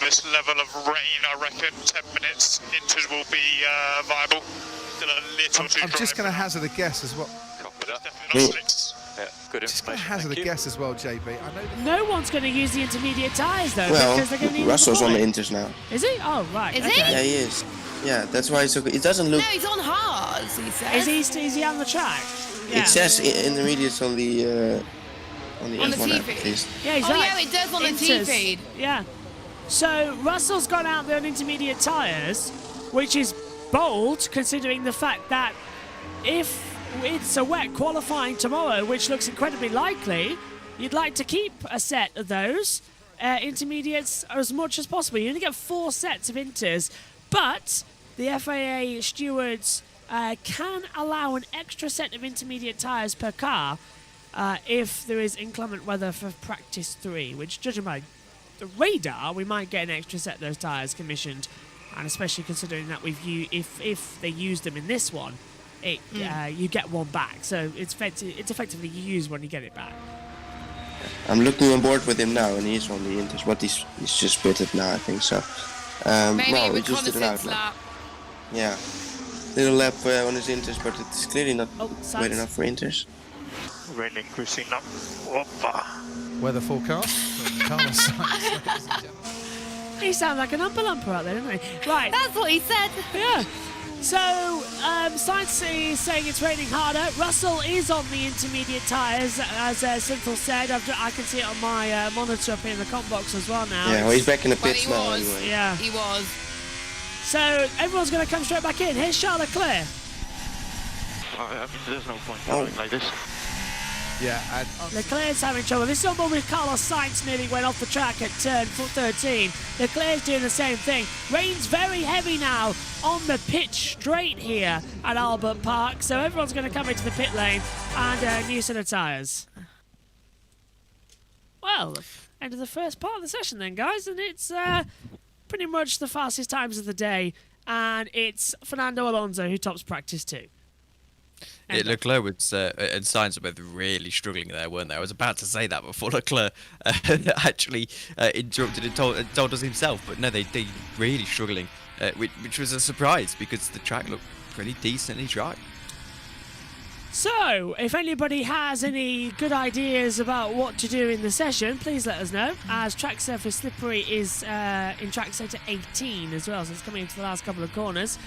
This level of rain, I reckon 10 minutes inters will be viable. Still a little too I'm just going to hazard a guess as well. Definitely not slicks. Good Just going to hazard a guess as well, JB. I know that No one's going to use the intermediate tyres though, Well, because they're going to need Russell's them on the before it. inters now. Is he? Oh, right. Is okay. he? Yeah, he is. Yeah, that's why it's so good. It doesn't look. No, he's on hards, he says. Is he on the track? Yeah. It says intermediates on the On the F1 app, TV. at least. Yeah, he's Oh, right. yeah, it does on the Inters. T-feed. Yeah. So Russell's gone out there on intermediate tyres, which is bold considering the fact that if it's a wet qualifying tomorrow, which looks incredibly likely, you'd like to keep a set of those intermediates as much as possible. You only get 4 sets of inters, but the FAA stewards can allow an extra set of intermediate tyres per car if there is inclement weather for practice 3, which, judging by the radar, we might get an extra set of those tyres commissioned, and especially considering that if they use them in this one, you get one back, so it's effectively you use one, you get it back. I'm looking on board with him now, and he's on the inters. But he's just pitted now, I think so. Maybe well, we just reconnaissance did an outlap. lap. Yeah, little lap on his inters, but it's clearly not Sainz. wet enough for inters. Rain increasing up. Whoppa. weather forecast from Carlos Sainz. He sounds like an umper-lumper out there, doesn't he? Right. That's what he said. Yeah. So, Sainz is saying it's raining harder. Russell is on the intermediate tyres, as Synthel said. I can see it on my monitor up here in the comp box as well now. Yeah, well, he's back in the Well, pits he now was. anyway. Yeah. He was. So, everyone's going to come straight back in. Here's Charles Leclerc. There's no point Oh. going like this. Yeah, and Leclerc's having trouble. This is one with Carlos Sainz nearly went off the track at turn 13. Leclerc's doing the same thing. Rain's very heavy now on the pitch straight here at Albert Park. So everyone's going to come into the pit lane and a new set of tyres. Well, end of the first part of the session then, guys. And it's pretty much the fastest times of the day. And it's Fernando Alonso who tops practice 2. Yeah, Leclerc was, and Sainz were both really struggling there, weren't they? I was about to say that before Leclerc actually interrupted and told us himself. But no, they really struggling, which was a surprise because the track looked pretty decently dry. So, if anybody has any good ideas about what to do in the session, please let us know, as track surface slippery is in track sector 18 as well, so it's coming into the last couple of corners.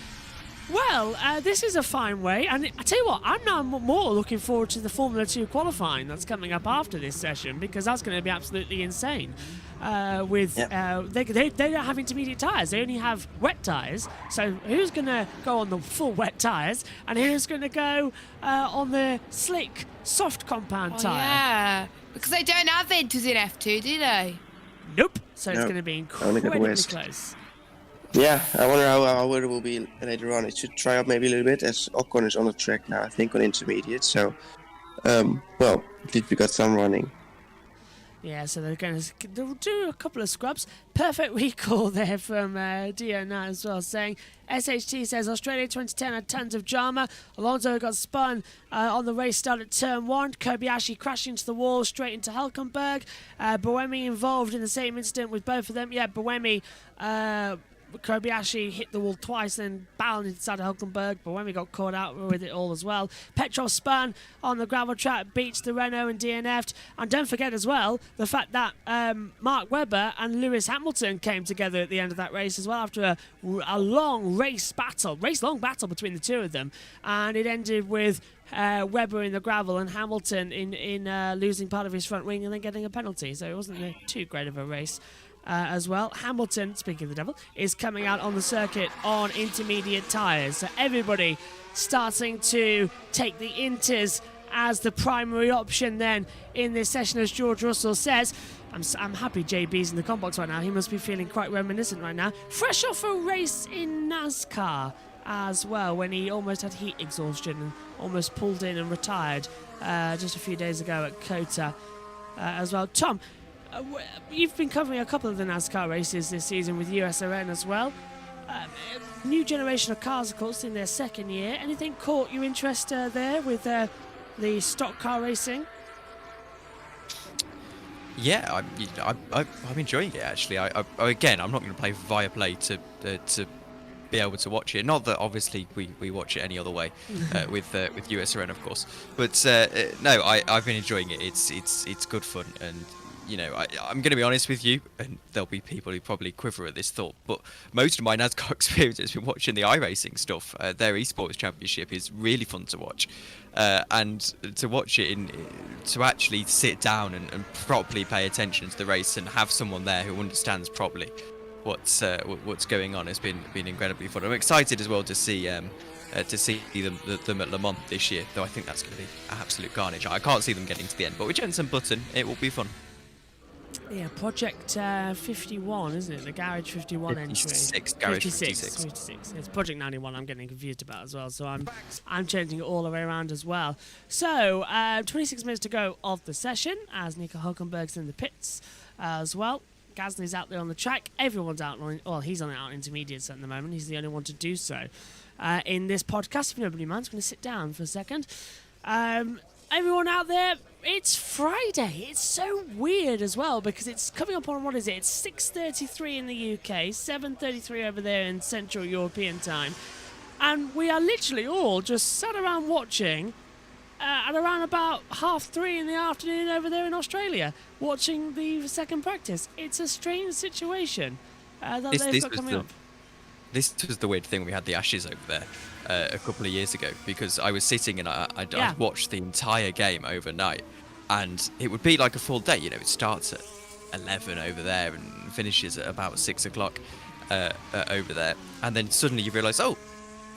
Well, this is a fine way, and I tell you what, I'm now more looking forward to the Formula 2 qualifying that's coming up after this session, because that's going to be absolutely insane. They don't have intermediate tyres. They only have wet tyres. So who's going to go on the full wet tyres, and who's going to go on the slick, soft compound tyre? Yeah, because they don't have Venters in F2, do they? Nope. So it's No, going to be only got incredibly West. close. Yeah, I wonder how it will be later on. It should try out maybe a little bit, as Ocon is on the track now, I think, on intermediate. So, well, at least we got some running. Yeah, so they'll do a couple of scrubs. Perfect recall there from Dio now as well, saying SHT says Australia 2010 had tons of drama. Alonso got spun on the race start at turn 1. Kobayashi crashing into the wall straight into Hülkenberg. Buemi involved in the same incident with both of them. Yeah, Buemi... Kobayashi hit the wall twice, then bowed inside Hülkenberg, but when we got caught out with it all as well. Petrov spun on the gravel track, beats the Renault and DNF'd. And don't forget as well the fact that Mark Webber and Lewis Hamilton came together at the end of that race as well after a long race-long battle between the two of them. And it ended with Webber in the gravel and Hamilton in losing part of his front wing and then getting a penalty. So it wasn't too great of a race. As well. Hamilton, speaking of the devil, is coming out on the circuit on intermediate tyres. So everybody starting to take the Inters as the primary option then in this session, as George Russell says. I'm happy JB's in the comp box right now. He must be feeling quite reminiscent right now. Fresh off a race in NASCAR as well, when he almost had heat exhaustion and almost pulled in and retired just a few days ago at COTA as well. Tom, you've been covering a couple of the NASCAR races this season with USRN as well. New generation of cars, of course, in their second year. Anything caught your interest there with the stock car racing? Yeah, I'm enjoying it actually. Again, I'm not going to play Viaplay to be able to watch it. Not that obviously we watch it any other way with USRN, of course. But no, I've been enjoying it. It's good fun, and you know, I'm going to be honest with you, and there'll be people who probably quiver at this thought, but most of my NASCAR experience has been watching the iRacing stuff. Their esports championship is really fun to watch, and to watch it to actually sit down and properly pay attention to the race and have someone there who understands properly what's going on has been incredibly fun. I'm excited as well to see them at Le Mans this year, though I think that's going to be absolute carnage. I can't see them getting to the end, but with Jenson Button, it will be fun. Yeah, Project 51, isn't it? The Garage 51 56, entry. Garage 56. It's Project 91 I'm getting confused about as well, so I'm changing it all the way around as well. So, 26 minutes to go of the session, as Nico Hülkenberg's in the pits as well. Gasly's out there on the track. Everyone's out on, he's on intermediates at the moment. He's the only one to do so. In this podcast, if nobody minds, I'm going to sit down for a second. Everyone out there, it's Friday. It's so weird as well because it's coming up on, what is it? It's 6:33 in the UK, 7:33 over there in Central European time. And we are literally all just sat around watching at around about 3:30 in the afternoon over there in Australia, watching the second practice. It's a strange situation that they've got coming up. This was the weird thing. We had the Ashes over there a couple of years ago because I was sitting and I watched the entire game overnight, and it would be like a full day. You know, it starts at 11 over there and finishes at about 6 o'clock over there, and then suddenly you realise, oh,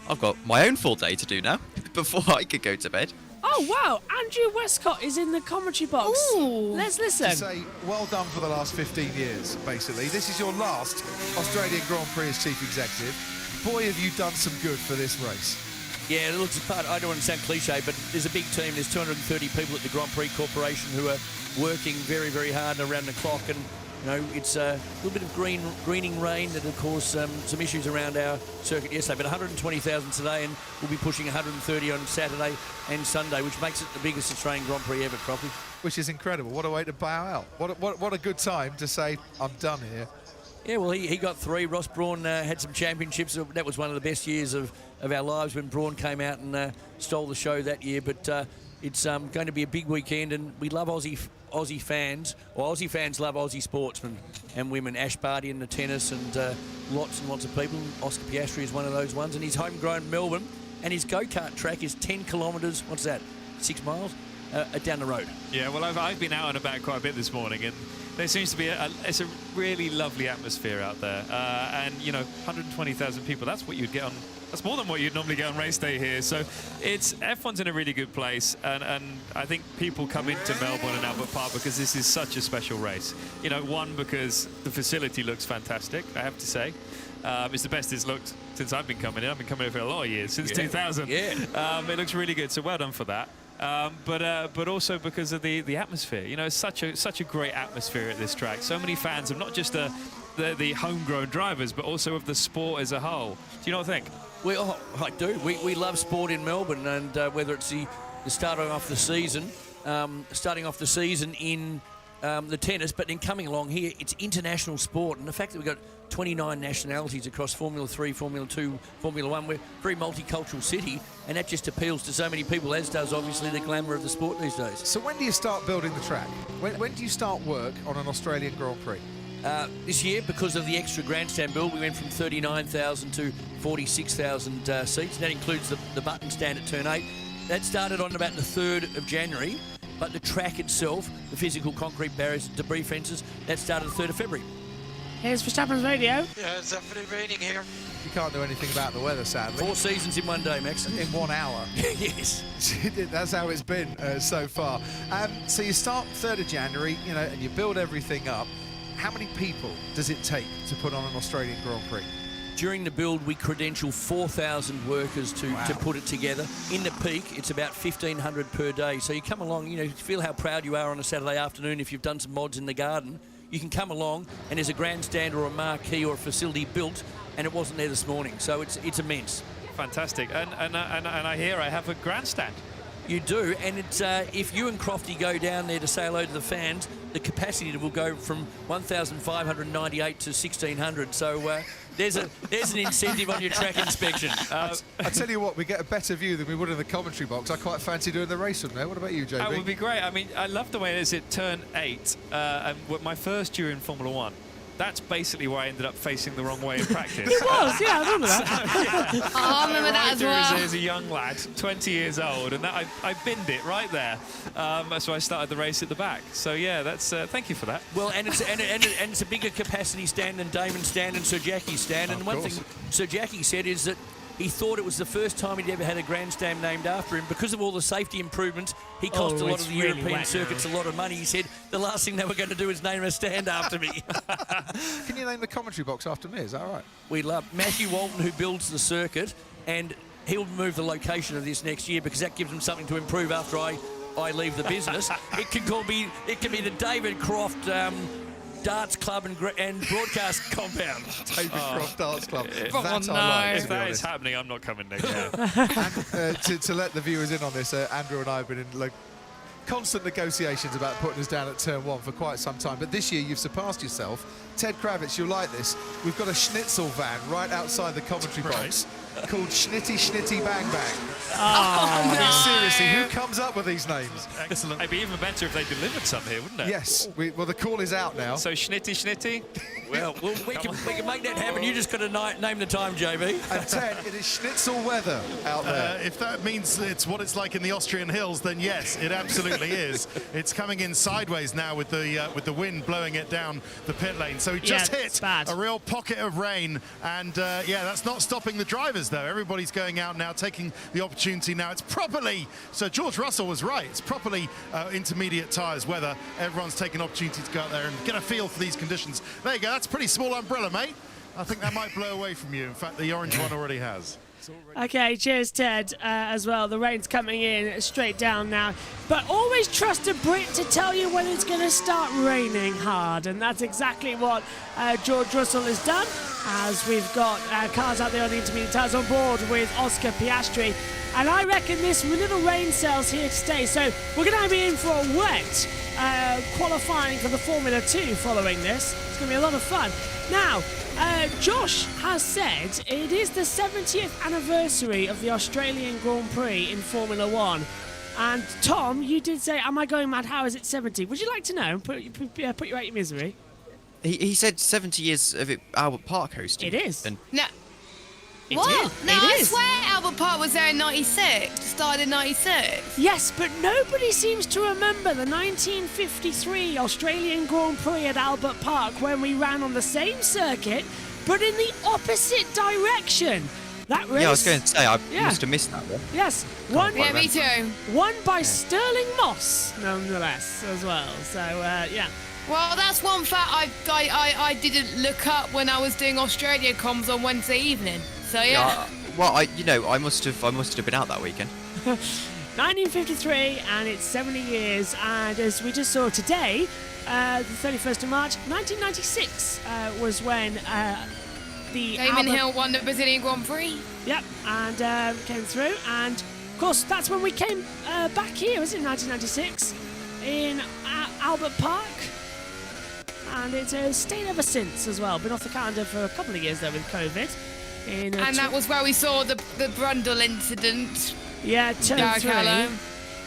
I've got my own full day to do now before I could go to bed. Oh wow, Andrew Westcott is in the commentary box. Ooh. Let's listen. To say well done for the last 15 years, basically. This is your last Australian Grand Prix as chief executive. Boy, have you done some good for this race. Yeah, it looks apart. I don't want to sound cliche, but there's a big team. There's 230 people at the Grand Prix Corporation who are working very, very hard around the clock, and you know, it's a little bit of greening rain that have caused some issues around our circuit yesterday, but 120,000 today, and we'll be pushing 130 on Saturday and Sunday, which makes it the biggest Australian Grand Prix ever, Croppy. Which is incredible. What a way to bow out. What a good time to say, I'm done here. Yeah, well, he got 3. Ross Brawn had some championships. That was one of the best years of our lives when Brawn came out and stole the show that year. But it's going to be a big weekend, and we love Aussie fans. Well, Aussie fans love Aussie sportsmen and women. Ash Barty in the tennis, and lots and lots of people. Oscar Piastri is one of those ones, and he's homegrown Melbourne, and his go-kart track is 10 kilometres, what's that, 6 miles, down the road. Yeah, well, I've been out and about quite a bit this morning, and there seems to be it's a really lovely atmosphere out there, and 120,000 people. That's what you'd get on. That's more than what you'd normally get on race day here. So F1's in a really good place, and I think people come into Melbourne and Albert Park because this is such a special race. One, because the facility looks fantastic, I have to say. It's the best it's looked since I've been coming in. I've been coming in for a lot of years, since 2000. Yeah. It looks really good, so well done for that. But also because of the atmosphere. It's such a great atmosphere at this track. So many fans of not just the homegrown drivers, but also of the sport as a whole. Do you not think? I do. We love sport in Melbourne, and whether it's the starting off the season in the tennis, but in coming along here, it's international sport, and the fact that we've got 29 nationalities across Formula 3, Formula 2, Formula 1, we're a very multicultural city, and that just appeals to so many people, as does obviously the glamour of the sport these days. So when do you start building the track? When do you start work on an Australian Grand Prix? This year, because of the extra grandstand build, we went from 39,000 to 46,000 seats. That includes the button stand at Turn 8. That started on about the 3rd of January, but the track itself, the physical concrete barriers, debris fences, that started the 3rd of February. Here's Verstappen's radio. Yeah, it's definitely raining here. You can't do anything about the weather, sadly. 4 seasons in one day, Max. In 1 hour. Yes. That's how it's been so far. So you start 3rd of January, and you build everything up. How many people does it take to put on an Australian Grand Prix? During the build, we credential 4,000 workers to put it together. In the peak, it's about 1,500 per day. So you come along, you feel how proud you are on a Saturday afternoon if you've done some mods in the garden. You can come along and there's a grandstand or a marquee or a facility built, and it wasn't there this morning. So it's immense. Fantastic. And I hear I have a grandstand. You do, and it's if you and Crofty go down there to say hello to the fans, the capacity will go from 1,598 to 1,600. So there's an incentive on your track inspection. I tell you what, we get a better view than we would in the commentary box. I quite fancy doing the race from there. What about you, JB? That would be great. I mean, I love the way it is at Turn 8, and my first year in Formula 1. That's basically why I ended up facing the wrong way in practice. It was, yeah, I remember that. I remember that as well. As a young lad, 20 years old, and I binned it right there. So I started the race at the back. So yeah, that's thank you for that. Well, and it's a bigger capacity stand than Damon's stand and Sir Jackie's stand. And one thing Sir Jackie said is that he thought it was the first time he'd ever had a grandstand named after him. Because of all the safety improvements, he cost a lot of the really European circuits a lot of money. He said, the last thing they were going to do is name a stand after me. Can you name the commentary box after me? Is that all right? We love Matthew Walton, who builds the circuit, and he'll move the location of this next year because that gives him something to improve after I leave the business. It can be the David Croft Darts Club and broadcast compound. David Croft Darts Club. If that is happening, I'm not coming next year. And to let the viewers in on this, Andrew and I have been in constant negotiations about putting us down at Turn 1 for quite some time. But this year you've surpassed yourself. Ted Kravitz, you'll like this. We've got a schnitzel van right outside the commentary box called Schnitty Schnitty Bang Bang. Oh, I mean, seriously, who comes up with these names? Excellent. It'd be even better if they delivered some here, wouldn't it? Yes. Well, the call is out now. So Schnitty Schnitty? Well, we can make that happen. You just got to name the time, JB. And Ted, it is schnitzel weather out there. If that means it's what it's like in the Austrian hills, then yes, it absolutely is. It's coming in sideways now with the wind blowing it down the pit lane. So we just hit a real pocket of rain, and yeah, that's not stopping the drivers though. Everybody's going out now, taking the opportunity now. It's properly, so George Russell was right. It's properly intermediate tyres weather. Everyone's taking opportunity to go out there and get a feel for these conditions. There you go. That's a pretty small umbrella, mate. I think that might blow away from you. In fact, the orange one already has. Okay, cheers, Ted, as well. The rain's coming in straight down now. But always trust a Brit to tell you when it's going to start raining hard. And that's exactly what George Russell has done, as we've got cars out there on the intermediate tyres on board with Oscar Piastri. And I reckon this little rain cell's here to stay. So we're going to be in for a wet qualifying for the Formula 2 following this. It's going to be a lot of fun. Now, Josh has said it is the 70th anniversary of the Australian Grand Prix in Formula 1. And Tom, you did say, am I going mad? How is it 70? Would you like to know and put you out your misery? He said 70 years of it, Albert Park hosting. It is. And No. What? No, It I is. swear Albert Park was there in 96. Started in 96. Yes, but nobody seems to remember the 1953 Australian Grand Prix at Albert Park when we ran on the same circuit, but in the opposite direction. That race. Yeah, I was going to say, I Yeah. must have missed that one. Yes, won. Yeah, me too. Won by Sterling Moss, nonetheless, as well. So yeah. Well, that's one fact I didn't look up when I was doing Australia comms on Wednesday evening. So yeah. Well, I must have been out that weekend. 1953, and it's 70 years. And as we just saw today, the 31st of March, 1996 was when the Damon Albert- Hill won the Brazilian Grand Prix. Yep, and came through. And of course, that's when we came back here, was it? 1996 in Albert Park. And it's stayed ever since as well. Been off the calendar for a couple of years though with COVID. And that was where we saw the Brundle incident. Yeah, turn Derek 3. Hallow.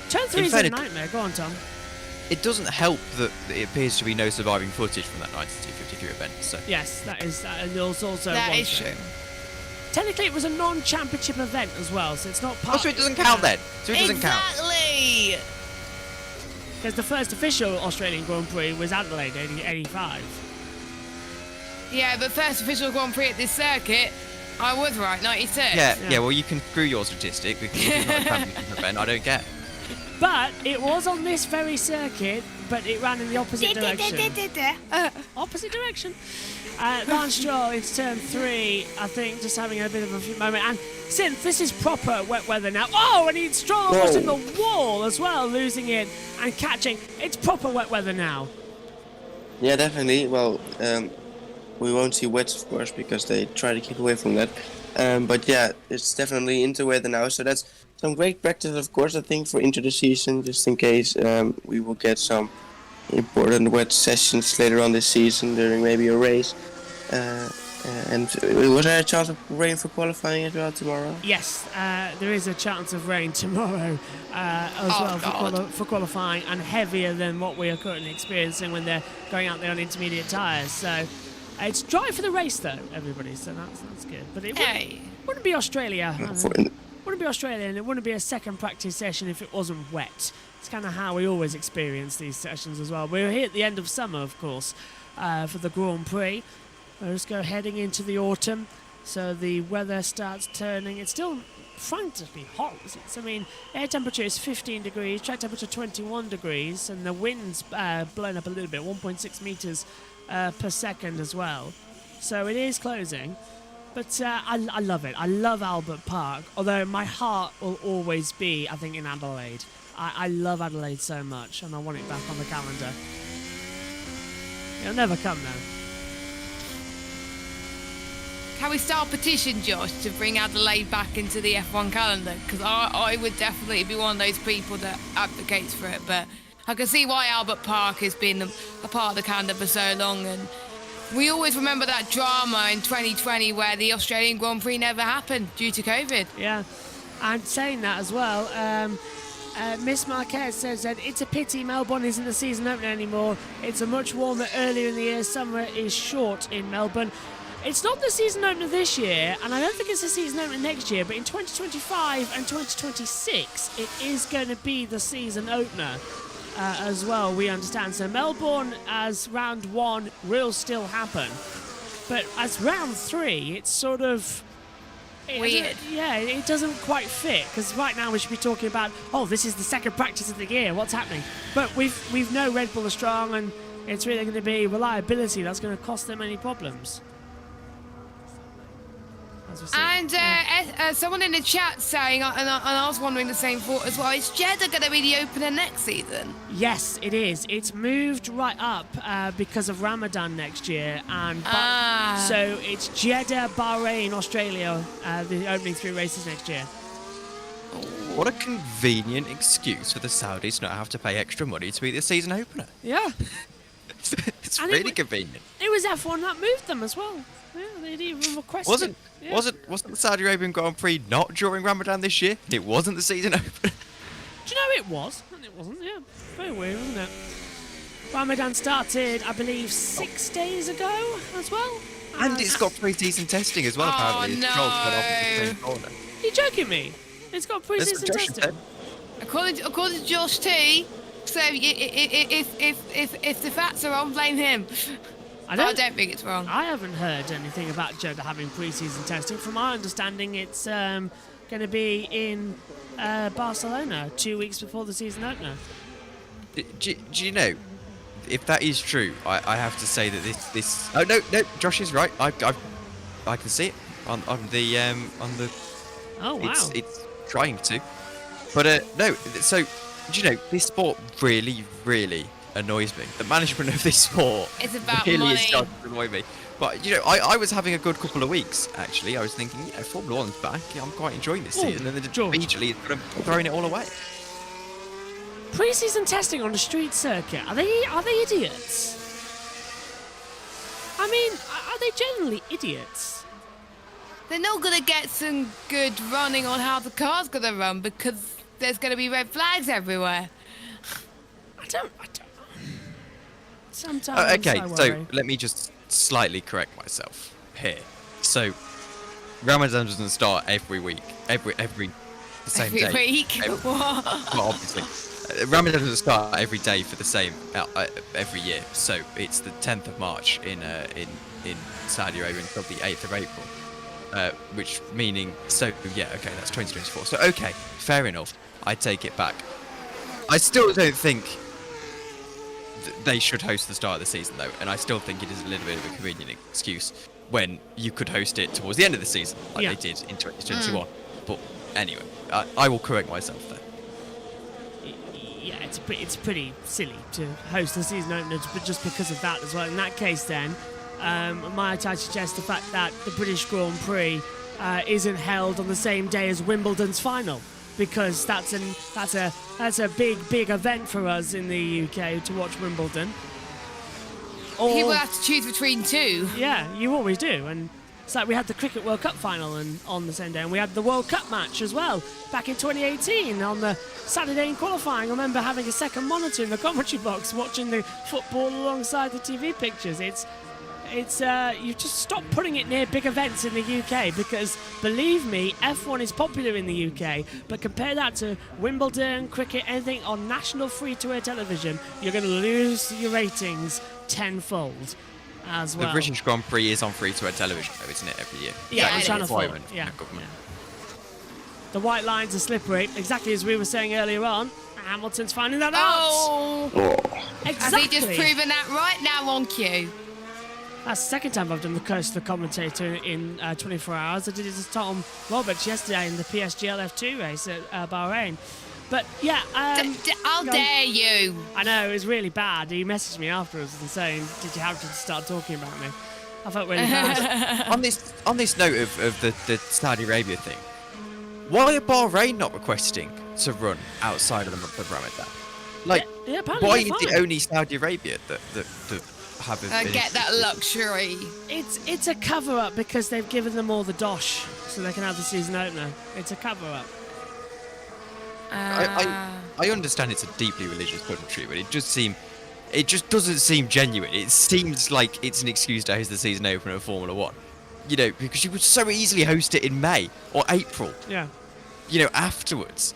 Turn 3 is a nightmare. Go on, Tom. It doesn't help that it appears to be no surviving footage from that 1953 event. So Yes, that is. And there's also That one is thing. true. Technically, it was a non-championship event as well, so it's not part. Oh, so it doesn't count then. So it doesn't count. Exactly. Because the first official Australian Grand Prix was Adelaide, 85. Yeah, but first official Grand Prix at this circuit, I was right, 96. Yeah. Well, you can screw your statistic because it's not a championship event. I don't get. But it was on this very circuit, but it ran in the opposite direction. Opposite direction. Lance Stroll, it's turn 3, I think, just having a bit of a moment. And Synth, this is proper wet weather now. Oh, and he's Stroll almost in the wall as well, losing it and catching. It's proper wet weather now. Yeah, definitely. Well, we won't see wets, of course, because they try to keep away from that. But yeah, it's definitely into weather now. So that's some great practice, of course, I think, for into the season, just in case we will get some important wet sessions later on this season during maybe a race. And was there a chance of rain for qualifying as well tomorrow? Yes, there is a chance of rain tomorrow as well for qualifying, and heavier than what we are currently experiencing when they're going out there on intermediate tyres. So it's dry for the race, though, everybody. So that's good. But it wouldn't be Australia. Wouldn't be Australia, and it wouldn't be a second practice session if it wasn't wet. It's kind of how we always experience these sessions as well. We're here at the end of summer, of course, for the Grand Prix. We'll just go heading into the autumn, so the weather starts turning. It's still frantically hot. I mean, air temperature is 15 degrees, track temperature 21 degrees, and the wind's blown up a little bit, 1.6 meters per second as well. So it is closing. But I love it. I love Albert Park, although my heart will always be, I think, in Adelaide. I love Adelaide so much, and I want it back on the calendar. It'll never come, though. Can we start a petition, Josh, to bring Adelaide back into the F1 calendar? Because I would definitely be one of those people that advocates for it. But I can see why Albert Park has been a part of the calendar for so long. And we always remember that drama in 2020 where the Australian Grand Prix never happened due to COVID. Yeah, and saying that as well, Miss Marquez says that it's a pity Melbourne isn't the season opener anymore. It's a much warmer earlier in the year. Summer is short in Melbourne. It's not the season opener this year, and I don't think it's the season opener next year, but in 2025 and 2026, it is going to be the season opener as well, we understand. So Melbourne as round 1 will still happen, but as round 3, it's sort of weird. Yeah, it doesn't quite fit, because right now we should be talking about, oh, this is the second practice of the year, what's happening? But we've know Red Bull are strong, and it's really going to be reliability that's going to cost them any problems. And someone in the chat saying, and I was wondering the same thought as well, is Jeddah going to be the opener next season? Yes, it is. It's moved right up because of Ramadan next year. And so it's Jeddah, Bahrain, Australia, the opening 3 races next year. What a convenient excuse for the Saudis not have to pay extra money to be the season opener. Yeah. It's really convenient. It was F1 that moved them as well. Yeah, they'd even requested. Wasn't the Saudi Arabian Grand Prix not during Ramadan this year? It wasn't the season opener. Do you know it was? And it wasn't, yeah. Very weird, wasn't it? Ramadan started, I believe, 6 days ago as well. And it's got pre-season testing as well, apparently. no. It's controlled quite often in the same corner. Are you joking me? It's got That's what pre-season Josh testing. said. According to Josh T, so if the facts are wrong, blame him. I don't think it's wrong. I haven't heard anything about Joda having pre-season testing. From my understanding, it's going to be in Barcelona 2 weeks before the season opener. Do you know, if that is true, I have to say that this. Oh no, Josh is right. I can see it on the. Oh wow! It's trying to, but no. So, do you know, this sport really annoys me. The management of this sport It's about really money. is starting to annoy me. But you know, I was having a good couple of weeks actually. I was thinking, yeah, Formula One's back. Yeah, I'm quite enjoying this season, and then immediately it's kind of throwing it all away. Pre-season testing on the street circuit. Are they idiots? I mean, are they generally idiots? They're not going to get some good running on how the car's going to run because there's going to be red flags everywhere. I don't. Sometimes Okay, I so worry. let me just slightly correct myself here. So Ramadan doesn't start every week, every the same Every day. week? Well, obviously, Ramadan doesn't start every day for the same every year. So it's the 10th of March in Saudi Arabia until the 8th of April, which meaning okay, that's 2024. So okay, fair enough. I take it back. I still don't think they should host the start of the season though, and I still think it is a little bit of a convenient excuse when you could host it towards the end of the season like they did in 2021. But anyway, I will correct myself there. Yeah, it's pretty silly to host the season opener just because of that as well. In that case, then, might I suggest the fact that the British Grand Prix isn't held on the same day as Wimbledon's final, because that's a big event for us in the UK to watch Wimbledon. People have to choose between two. Yeah, you always do, and it's like we had the Cricket World Cup final on the same day, and we had the World Cup match as well back in 2018 on the Saturday in qualifying. I remember having a second monitor in the commentary box watching the football alongside the TV pictures. It's you just stop putting it near big events in the UK, because believe me, F1 is popular in the UK, but compare that to Wimbledon, cricket, anything on national free-to-air television, you're going to lose your ratings tenfold as well. The British Grand Prix is on free-to-air television, though, isn't it, every year? Yeah, That's on Channel 4. requirement from Yeah. the government. The white lines are slippery, exactly as we were saying earlier on. Hamilton's finding that Oh! Exactly. Has he just proven that right now on cue? That's the second time I've done the Curse of the Commentator in 24 hours. I did it to Tom Roberts yesterday in the PSGL F2 race at Bahrain. But yeah, how dare you? I know, it was really bad. He messaged me afterwards and saying, "Did you have to start talking about me?" I felt really bad. on this note of the Saudi Arabia thing, why are Bahrain not requesting to run outside of the month of Ramadan? Like, yeah, apparently why is they're it fine. only Saudi Arabia that have a Get that luxury. It's a cover-up because they've given them all the dosh so they can have the season opener. It's a cover-up. I understand it's a deeply religious country, but it just doesn't seem genuine. It seems like it's an excuse to host the season opener of Formula One. You know, because you could so easily host it in May or April. Yeah. You know, afterwards.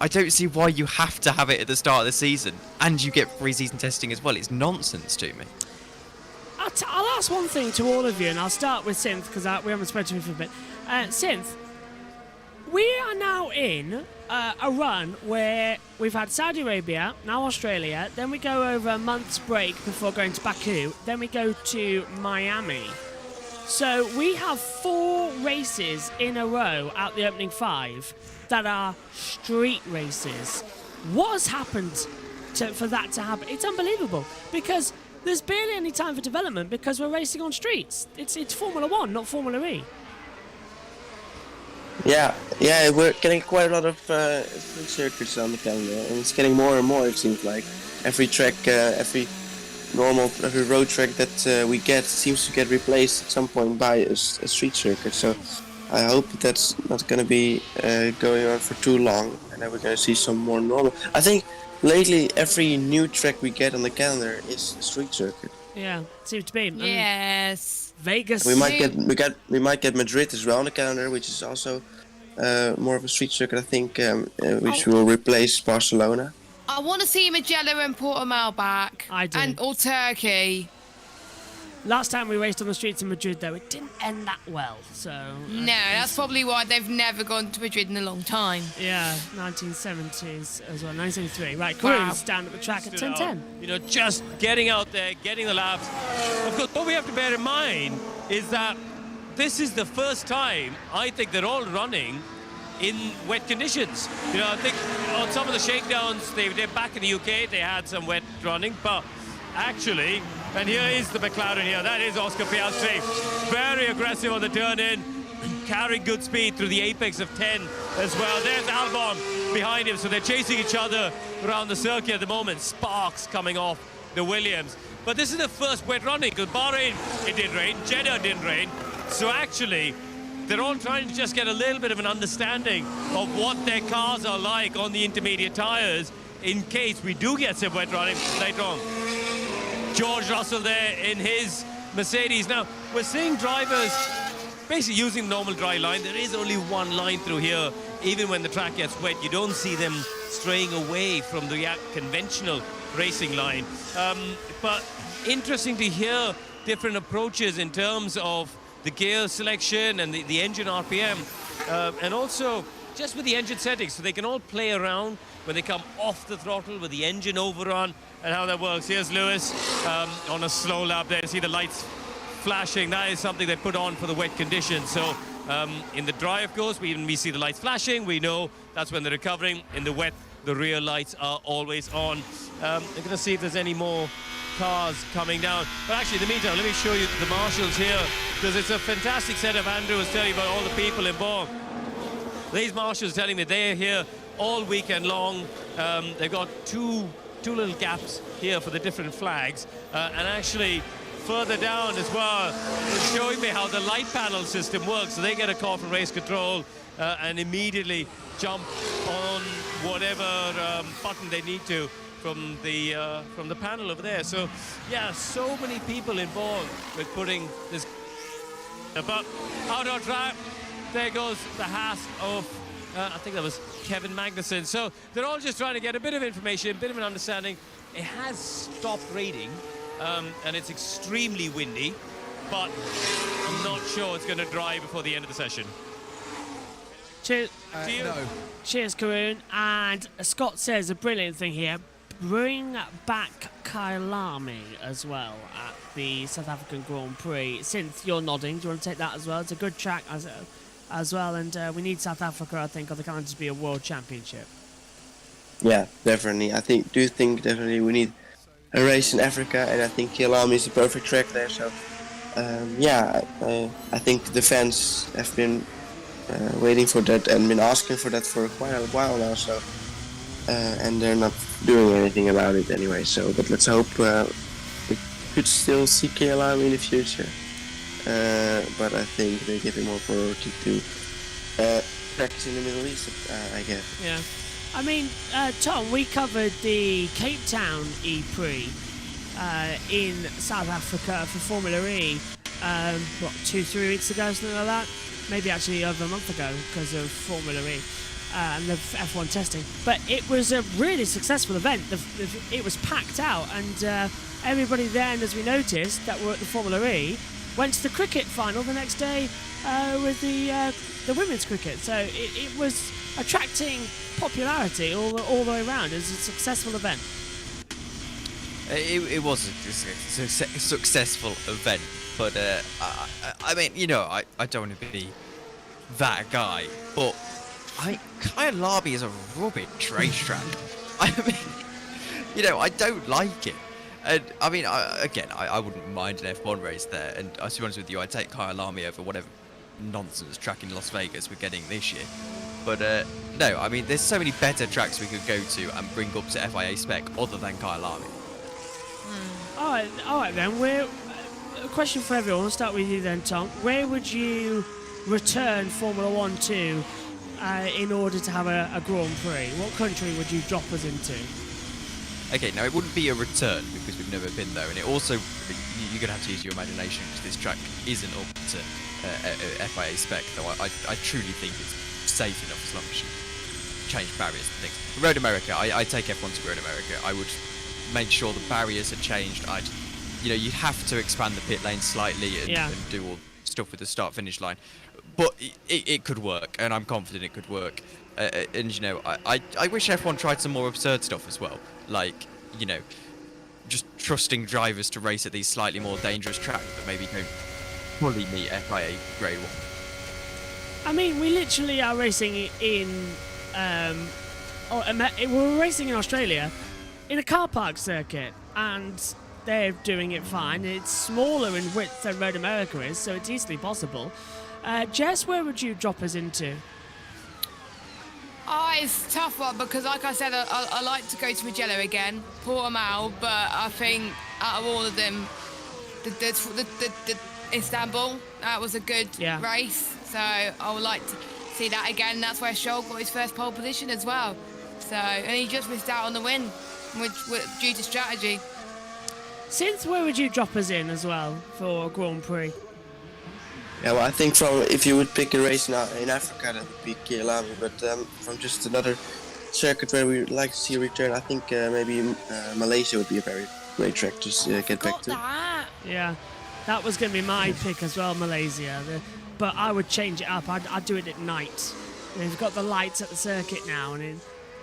I don't see why you have to have it at the start of the season, and you get pre-season testing as well. It's nonsense to me. I'll ask one thing to all of you, and I'll start with Synth, because we haven't spoken to him for a bit. Synth, we are now in a run where we've had Saudi Arabia, now Australia, then we go over a month's break before going to Baku, then we go to Miami. So we have 4 races in a row out the opening 5 that are street races. What has happened for that to happen? It's unbelievable, because there's barely any time for development because we're racing on streets. It's Formula One, not Formula E. Yeah, we're getting quite a lot of circuits on the calendar, and it's getting more and more, it seems like. Every track, every road track that we get seems to get replaced at some point by a street circuit. So I hope that's not going to be going on for too long, and that we're going to see some more normal. I think lately every new track we get on the calendar is a street circuit. Yeah, seems to be. Yes. Vegas. We might get Madrid as well on the calendar, which is also more of a street circuit, I think, which will replace Barcelona. I want to see Mugello and Portimao back. I do. Or Turkey. Last time we raced on the streets of Madrid, though, it didn't end that well. So No, that's probably why they've never gone to Madrid in a long time. yeah, 1970s as well, 1973. Right, Cruz down at the track at 10:10. You know, just getting out there, getting the laps. Of course, what we have to bear in mind is that this is the first time I think they're all running in wet conditions. You know, I think on some of the shakedowns, they're back in the UK, they had some wet running, but actually, and here is the McLaren here, that is Oscar Piastri. Very aggressive on the turn in, carrying good speed through the apex of 10 as well. There's Albon behind him, so they're chasing each other around the circuit at the moment. Sparks coming off the Williams. But this is the first wet running, because Bahrain, it did rain, Jeddah didn't rain. So actually, they're all trying to just get a little bit of an understanding of what their cars are like on the intermediate tyres in case we do get some wet running later on. George Russell there in his Mercedes. Now, we're seeing drivers basically using normal dry line. There is only one line through here. Even when the track gets wet, you don't see them straying away from the conventional racing line. But interesting to hear different approaches in terms of the gear selection and the engine RPM, and also just with the engine settings, so they can all play around when they come off the throttle with the engine overrun and how that works. Here's Lewis on a slow lap there. See the lights flashing. That is something they put on for the wet conditions. So in the dry, of course, we see the lights flashing. We know that's when they're recovering. In the wet, the rear lights are always on. I'm going to see if there's any more cars coming down. But actually, in the meantime, let me show you the marshals here, because it's a fantastic setup. Andrew was telling you about all the people involved. These marshals telling me they're here all weekend long. They've got two little gaps here for the different flags, and actually further down as well, it's showing me how the light panel system works. So they get a call from race control and immediately jump on whatever button they need to from the panel over there. So yeah, so many people involved with putting this. But out on track, there goes the Haas of I think that was Kevin Magnussen. So they're all just trying to get a bit of information, a bit of an understanding. It has stopped raining, and it's extremely windy, but I'm not sure it's going to dry before the end of the session. Cheers. No. Cheers, Karun. And Scott says a brilliant thing here. Bring back Kyalami as well at the South African Grand Prix. Since you're nodding, do you want to take that as well? It's a good track as well, and we need South Africa, I think, on the calendar to be a world championship. Yeah, definitely. I think definitely we need a race in Africa, and I think Kyalami is the perfect track there. So, I think the fans have been waiting for that and been asking for that for quite a while now. So, and they're not doing anything about it anyway. So, but let's hope we could still see Kyalami in the future. But I think they give him more priority to practice in the Middle East, I guess. Yeah. I mean, Tom, we covered the Cape Town E-Prix in South Africa for Formula E, 2-3 weeks ago, something like that? Maybe actually over a month ago because of Formula E and the F1 testing. But it was a really successful event. It was packed out, and everybody then, as we noticed, that were at the Formula E, went to the cricket final the next day with the women's cricket. So it was attracting popularity all the way around. It was a successful event. It was a successful event, but I mean, you know, I don't want to be that guy, but Kyalami is a rubbish racetrack. I mean, you know, I don't like it. And I mean, I wouldn't mind an F1 race there. And to be honest with you, I'd take Kyalami over whatever nonsense track in Las Vegas we're getting this year. But no, I mean, there's so many better tracks we could go to and bring up to FIA spec other than Kyalami. All right then. A question for everyone. We'll start with you then, Tom. Where would you return Formula 1 to in order to have a Grand Prix? What country would you drop us into? Okay, now it wouldn't be a return because we've never been there, and it also you're gonna have to use your imagination because this track isn't up to FIA spec. Though I truly think it's safe enough as long as you change barriers and things. Road America, I take F1 to Road America. I would make sure the barriers are changed. You'd have to expand the pit lane slightly and do all stuff with the start-finish line, but it could work, and I'm confident it could work. And I wish F1 tried some more absurd stuff as well, like just trusting drivers to race at these slightly more dangerous tracks that maybe don't fully meet FIA grade 1. I mean, we literally are racing in we're racing in Australia in a car park circuit, and they're doing it fine. It's smaller in width than Road America is, so it's easily possible. Jess, where would you drop us into? It's a tough one because, like I said, I like to go to Mugello again, Portimao, but I think out of all of them, the Istanbul, that was a good race, so I would like to see that again. That's where Scholl got his first pole position as well. So, and he just missed out on the win, due to strategy. Synth, where would you drop us in as well for Grand Prix? Yeah, well, I think if you would pick a race in Africa, that would be Kyalami, but from just another circuit where we would like to see a return, I think maybe Malaysia would be a very great track to get back to. Yeah, that was going to be my pick as well, Malaysia. But I would change it up. I'd do it at night. They've got the lights at the circuit now,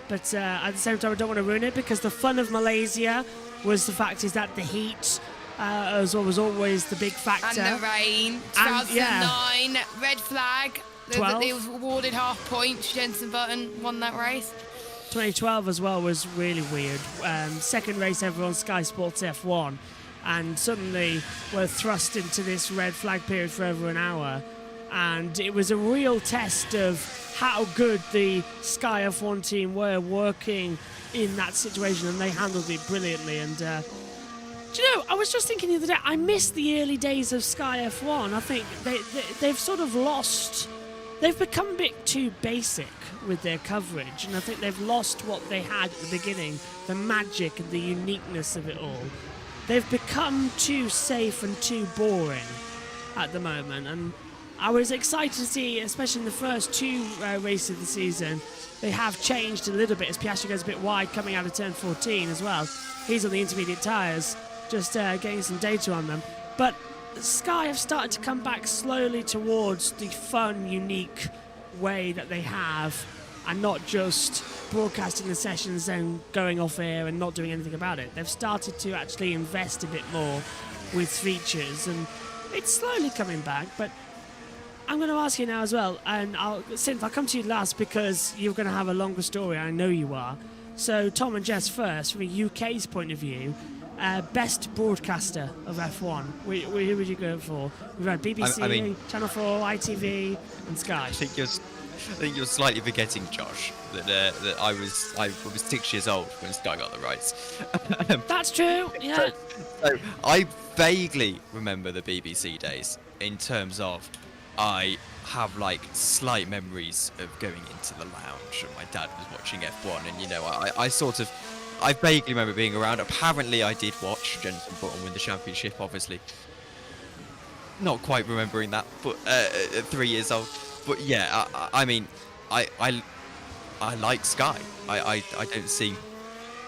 but at the same time, I don't want to ruin it because the fun of Malaysia was the fact is that the heat was always the big factor. And the rain. 2009, red flag. He was awarded half points. Jenson Button won that race. 2012 as well was really weird. Second race ever on Sky Sports F1, and suddenly we're thrust into this red flag period for over an hour. And it was a real test of how good the Sky F1 team were working in that situation, and they handled it brilliantly. And do you know, I was just thinking the other day, I miss the early days of Sky F1. I think they've sort of lost, they've become a bit too basic with their coverage, and I think they've lost what they had at the beginning, the magic and the uniqueness of it all. They've become too safe and too boring at the moment, and I was excited to see, especially in the first two races of the season, they have changed a little bit as Piastri goes a bit wide coming out of turn 14 as well. He's on the intermediate tyres, just getting some data on them. But Sky have started to come back slowly towards the fun, unique way that they have, and not just broadcasting the sessions and going off air and not doing anything about it. They've started to actually invest a bit more with features, and it's slowly coming back. But I'm going to ask you now as well, and Synth, I'll come to you last because you're going to have a longer story, I know you are. So Tom and Jess first, from a UK's point of view, best broadcaster of F1, who would you go for? We've had BBC, Channel 4, ITV and Sky. I think you're slightly forgetting, Josh, that I was 6 years old when Sky got the rights. That's true, yeah. So I vaguely remember the BBC days in terms of I have like slight memories of going into the lounge and my dad was watching F1, and I vaguely remember being around. Apparently I did watch Jenson Button win the championship, obviously. Not quite remembering that, but at 3 years old. But yeah, I like Sky. I don't see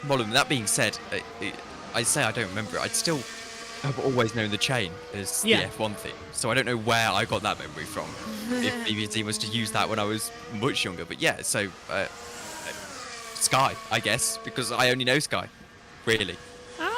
problem. That being said, I say I don't remember it. I'd still have always known the chain as the F1 thing, so I don't know where I got that memory from. If BBC was to use that when I was much younger, but yeah, so Sky, I guess, because I only know Sky, really.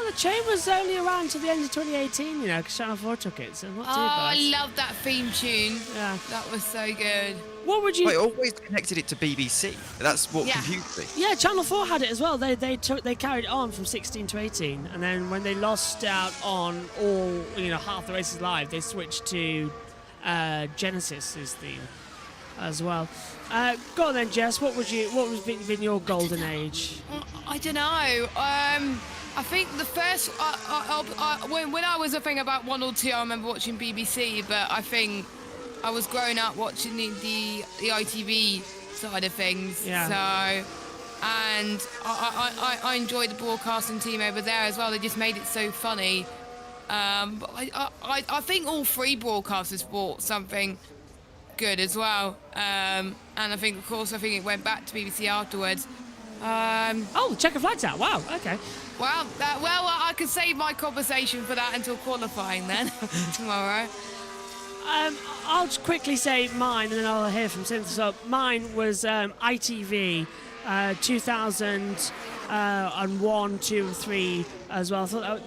The chain was only around to the end of 2018, because Channel 4 took it, so not too bad. I love that theme tune. Yeah, that was so good. What would you? I always connected it to BBC. That's what confused me. Yeah, Channel 4 had it as well. They carried it on from 16 to 18, and then when they lost out on all half the races live, they switched to Genesis's theme as well. Go on then, Jess. What was been your golden age? I don't know. I think the first when I was a thing about 1 or 2, I remember watching BBC, but I think I was growing up watching the ITV side of things. Yeah. So and I enjoyed the broadcasting team over there as well. They just made it so funny. But I think all three broadcasters brought something good as well. And I think it went back to BBC afterwards. Oh, the checker flag's out. Wow. Okay. Well, I could save my conversation for that until qualifying then tomorrow. I'll just quickly say mine, and then I'll hear from Cynthia. So mine was ITV 2001, 2, and 3 as well. I thought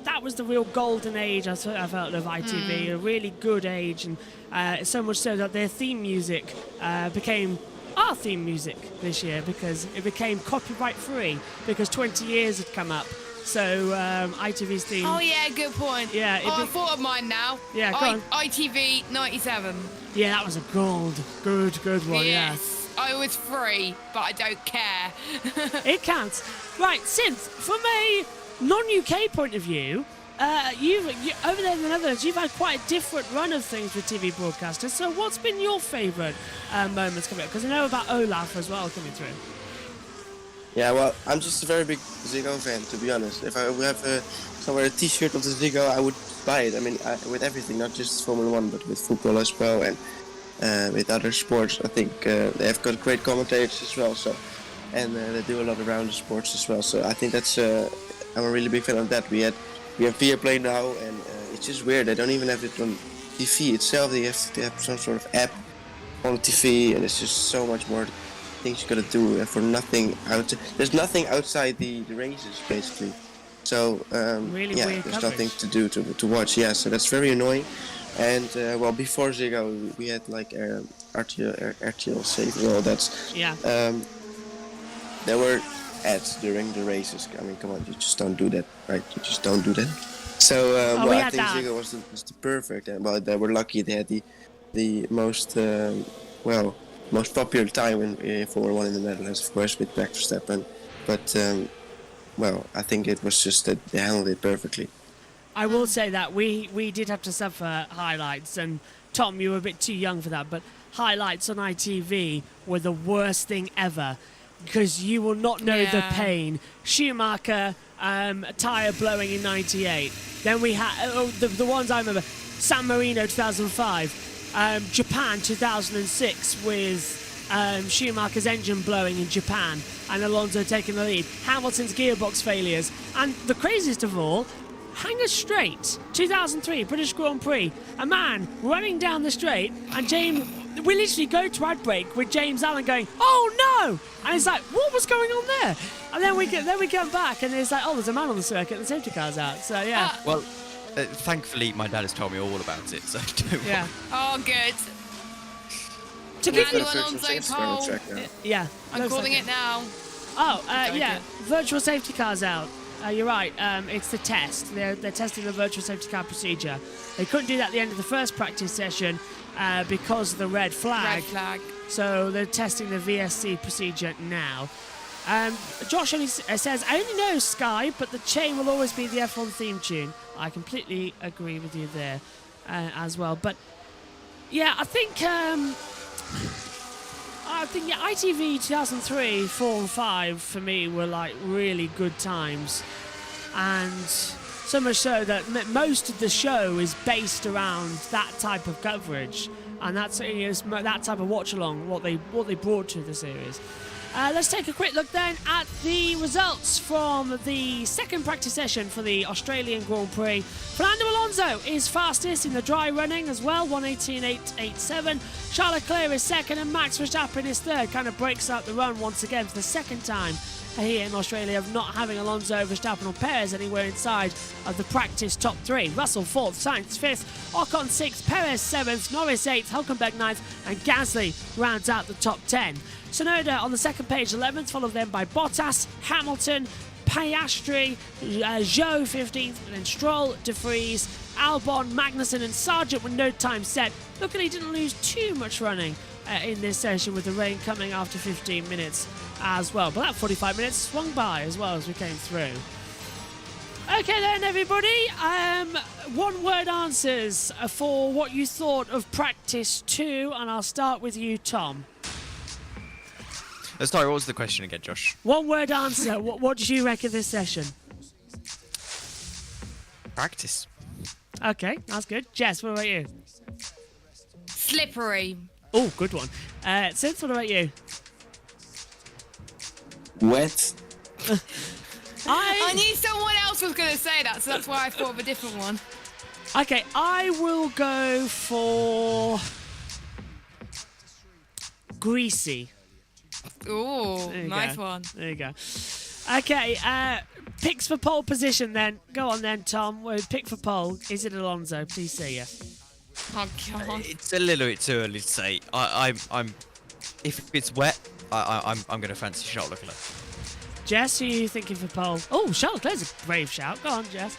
that was the real golden age. I felt of ITV, a really good age, and so much so that their theme music became our theme music this year because it became copyright free because 20 years had come up. So ITV's theme. Oh yeah, good point. Yeah. I thought of mine now. Yeah, go on. ITV 97. Yeah, that was a good one. Yes. I was free, but I don't care. It counts. Right, Synth, from a non-UK point of view, you over there in the Netherlands, you've had quite a different run of things with TV broadcasters. So what's been your favourite moments coming up? Because I know about Olaf as well coming through. Yeah, well, I'm just a very big Ziggo fan, to be honest. If I would have somewhere a T-shirt of the Ziggo, I would buy it. I mean, with everything, not just Formula 1, but with football as well, and with other sports. I think they have got great commentators as well. So, and they do a lot around the sports as well. So I think that's I'm a really big fan of that. We have Viaplay now, and it's just weird. They don't even have it on TV itself. They have to have some sort of app on TV, and it's just so much more things you gotta do for nothing out. There's nothing outside the races basically. So really yeah, weird there's coverage. nothing to do to watch. Yeah, so that's very annoying. And well, before Ziggo, we had like RTL Save and all that. Yeah. There were ads during the races. I mean, come on, you just don't do that, right? You just don't do that. So well, I think Ziggo was the perfect. And well, they were lucky. They had the most most popular time in Formula 1 in the Netherlands, of course, with Max Verstappen. But well, I think it was just that they handled it perfectly. I will say that we did have to suffer highlights, and Tom, you were a bit too young for that, but highlights on ITV were the worst thing ever because you will not know the pain. Schumacher tyre blowing in '98. Then we had the ones I remember: San Marino 2005. Japan 2006 with Schumacher's engine blowing in Japan and Alonso taking the lead. Hamilton's gearbox failures. And the craziest of all, Hangar Straight 2003 British Grand Prix. A man running down the straight and we literally go to ad break with James Allen going, "Oh no!" And it's like, what was going on there? And then we come back and it's like, oh, there's a man on the circuit and the safety car's out. So yeah. Well, thankfully, my dad has told me all about it, so don't worry. Oh, good. To give you Alonso pole. Yeah. I'm calling it now. Oh, yeah. Virtual safety car's out. You're right. It's the test. They're testing the virtual safety car procedure. They couldn't do that at the end of the first practice session because of the red flag. Red flag. So they're testing the VSC procedure now. Josh only says, I only know Sky, but the chain will always be the F1 theme tune. I completely agree with you there as well. But yeah, I think ITV 2003, 4 and 5 for me were like really good times. And so much so that most of the show is based around that type of coverage. And that's that type of watch along, what they brought to the series. Let's take a quick look then at the results from the second practice session for the Australian Grand Prix. Fernando Alonso is fastest in the dry running as well, 1:18.887. Charles Leclerc is second and Max Verstappen is third. Kind of breaks out the run once again for the second time here in Australia of not having Alonso, Verstappen or Perez anywhere inside of the practice top three. Russell fourth, Sainz fifth, Ocon sixth, Perez seventh, Norris eighth, Hülkenberg ninth and Gasly rounds out the top 10. Tsunoda on the second page 11th, followed then by Bottas, Hamilton, Piastri, Zhou 15th, and then Stroll, De Vries, Albon, Magnussen and Sargent with no time set. Luckily didn't lose too much running in this session with the rain coming after 15 minutes as well. But that 45 minutes swung by as well as we came through. Okay then everybody, one word answers for what you thought of practice 2 and I'll start with you, Tom. Sorry, what was the question again, Josh? One word answer. What did you reckon this session? Practice. Okay, that's good. Jess, what about you? Slippery. Oh, good one. Sid, what about you? Wet. I knew someone else was going to say that, so that's why I thought of a different one. Okay, I will go for greasy. Ooh, nice go. one. There you go. Okay, picks for pole position then. Go on then, Tom. Pick for pole. Is it Alonso? Please say yes. Oh God. It's a little bit too early to say. I'm if it's wet, I'm going to fancy Charles Leclerc. Jess, who are you thinking for pole? Oh, Charles Leclerc's a brave shout. Go on, Jess.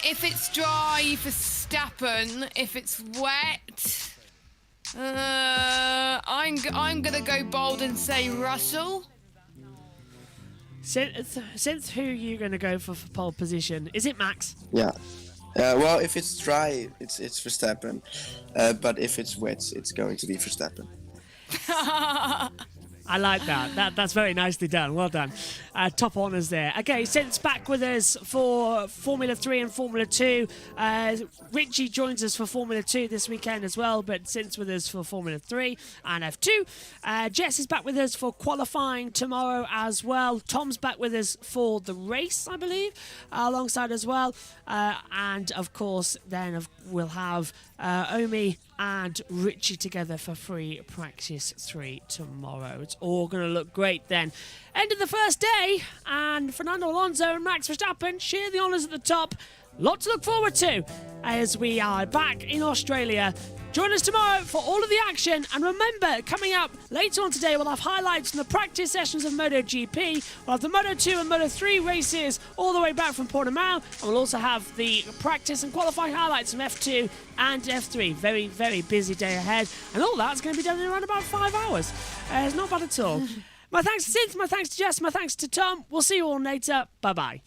If it's dry, Verstappen. If it's wet, I'm gonna go bold and say Russell. Since who are you going to go for pole position? Is it Max? Yeah. Well, if it's dry, it's Verstappen. But if it's wet, it's going to be Verstappen. I like that. That's very nicely done. Well done. Top honours there. Okay, since back with us for Formula 3 and Formula 2. Richie joins us for Formula 2 this weekend as well, but since with us for Formula 3 and F2. Jess is back with us for qualifying tomorrow as well. Tom's back with us for the race, I believe, alongside as well. And, of course, then we'll have Omi and Richie together for free practice 3 tomorrow. It's all going to look great then. End of the first day, and Fernando Alonso and Max Verstappen share the honours at the top. Lot to look forward to as we are back in Australia. Join us tomorrow for all of the action, and remember, coming up later on today, we'll have highlights from the practice sessions of MotoGP. We'll have the Moto2 and Moto3 races all the way back from Portimao, and we'll also have the practice and qualifying highlights from F2 and F3. Very, very busy day ahead, and all that's going to be done in around about 5 hours. It's not bad at all. My thanks to Sid, my thanks to Jess, my thanks to Tom. We'll see you all later. Bye-bye.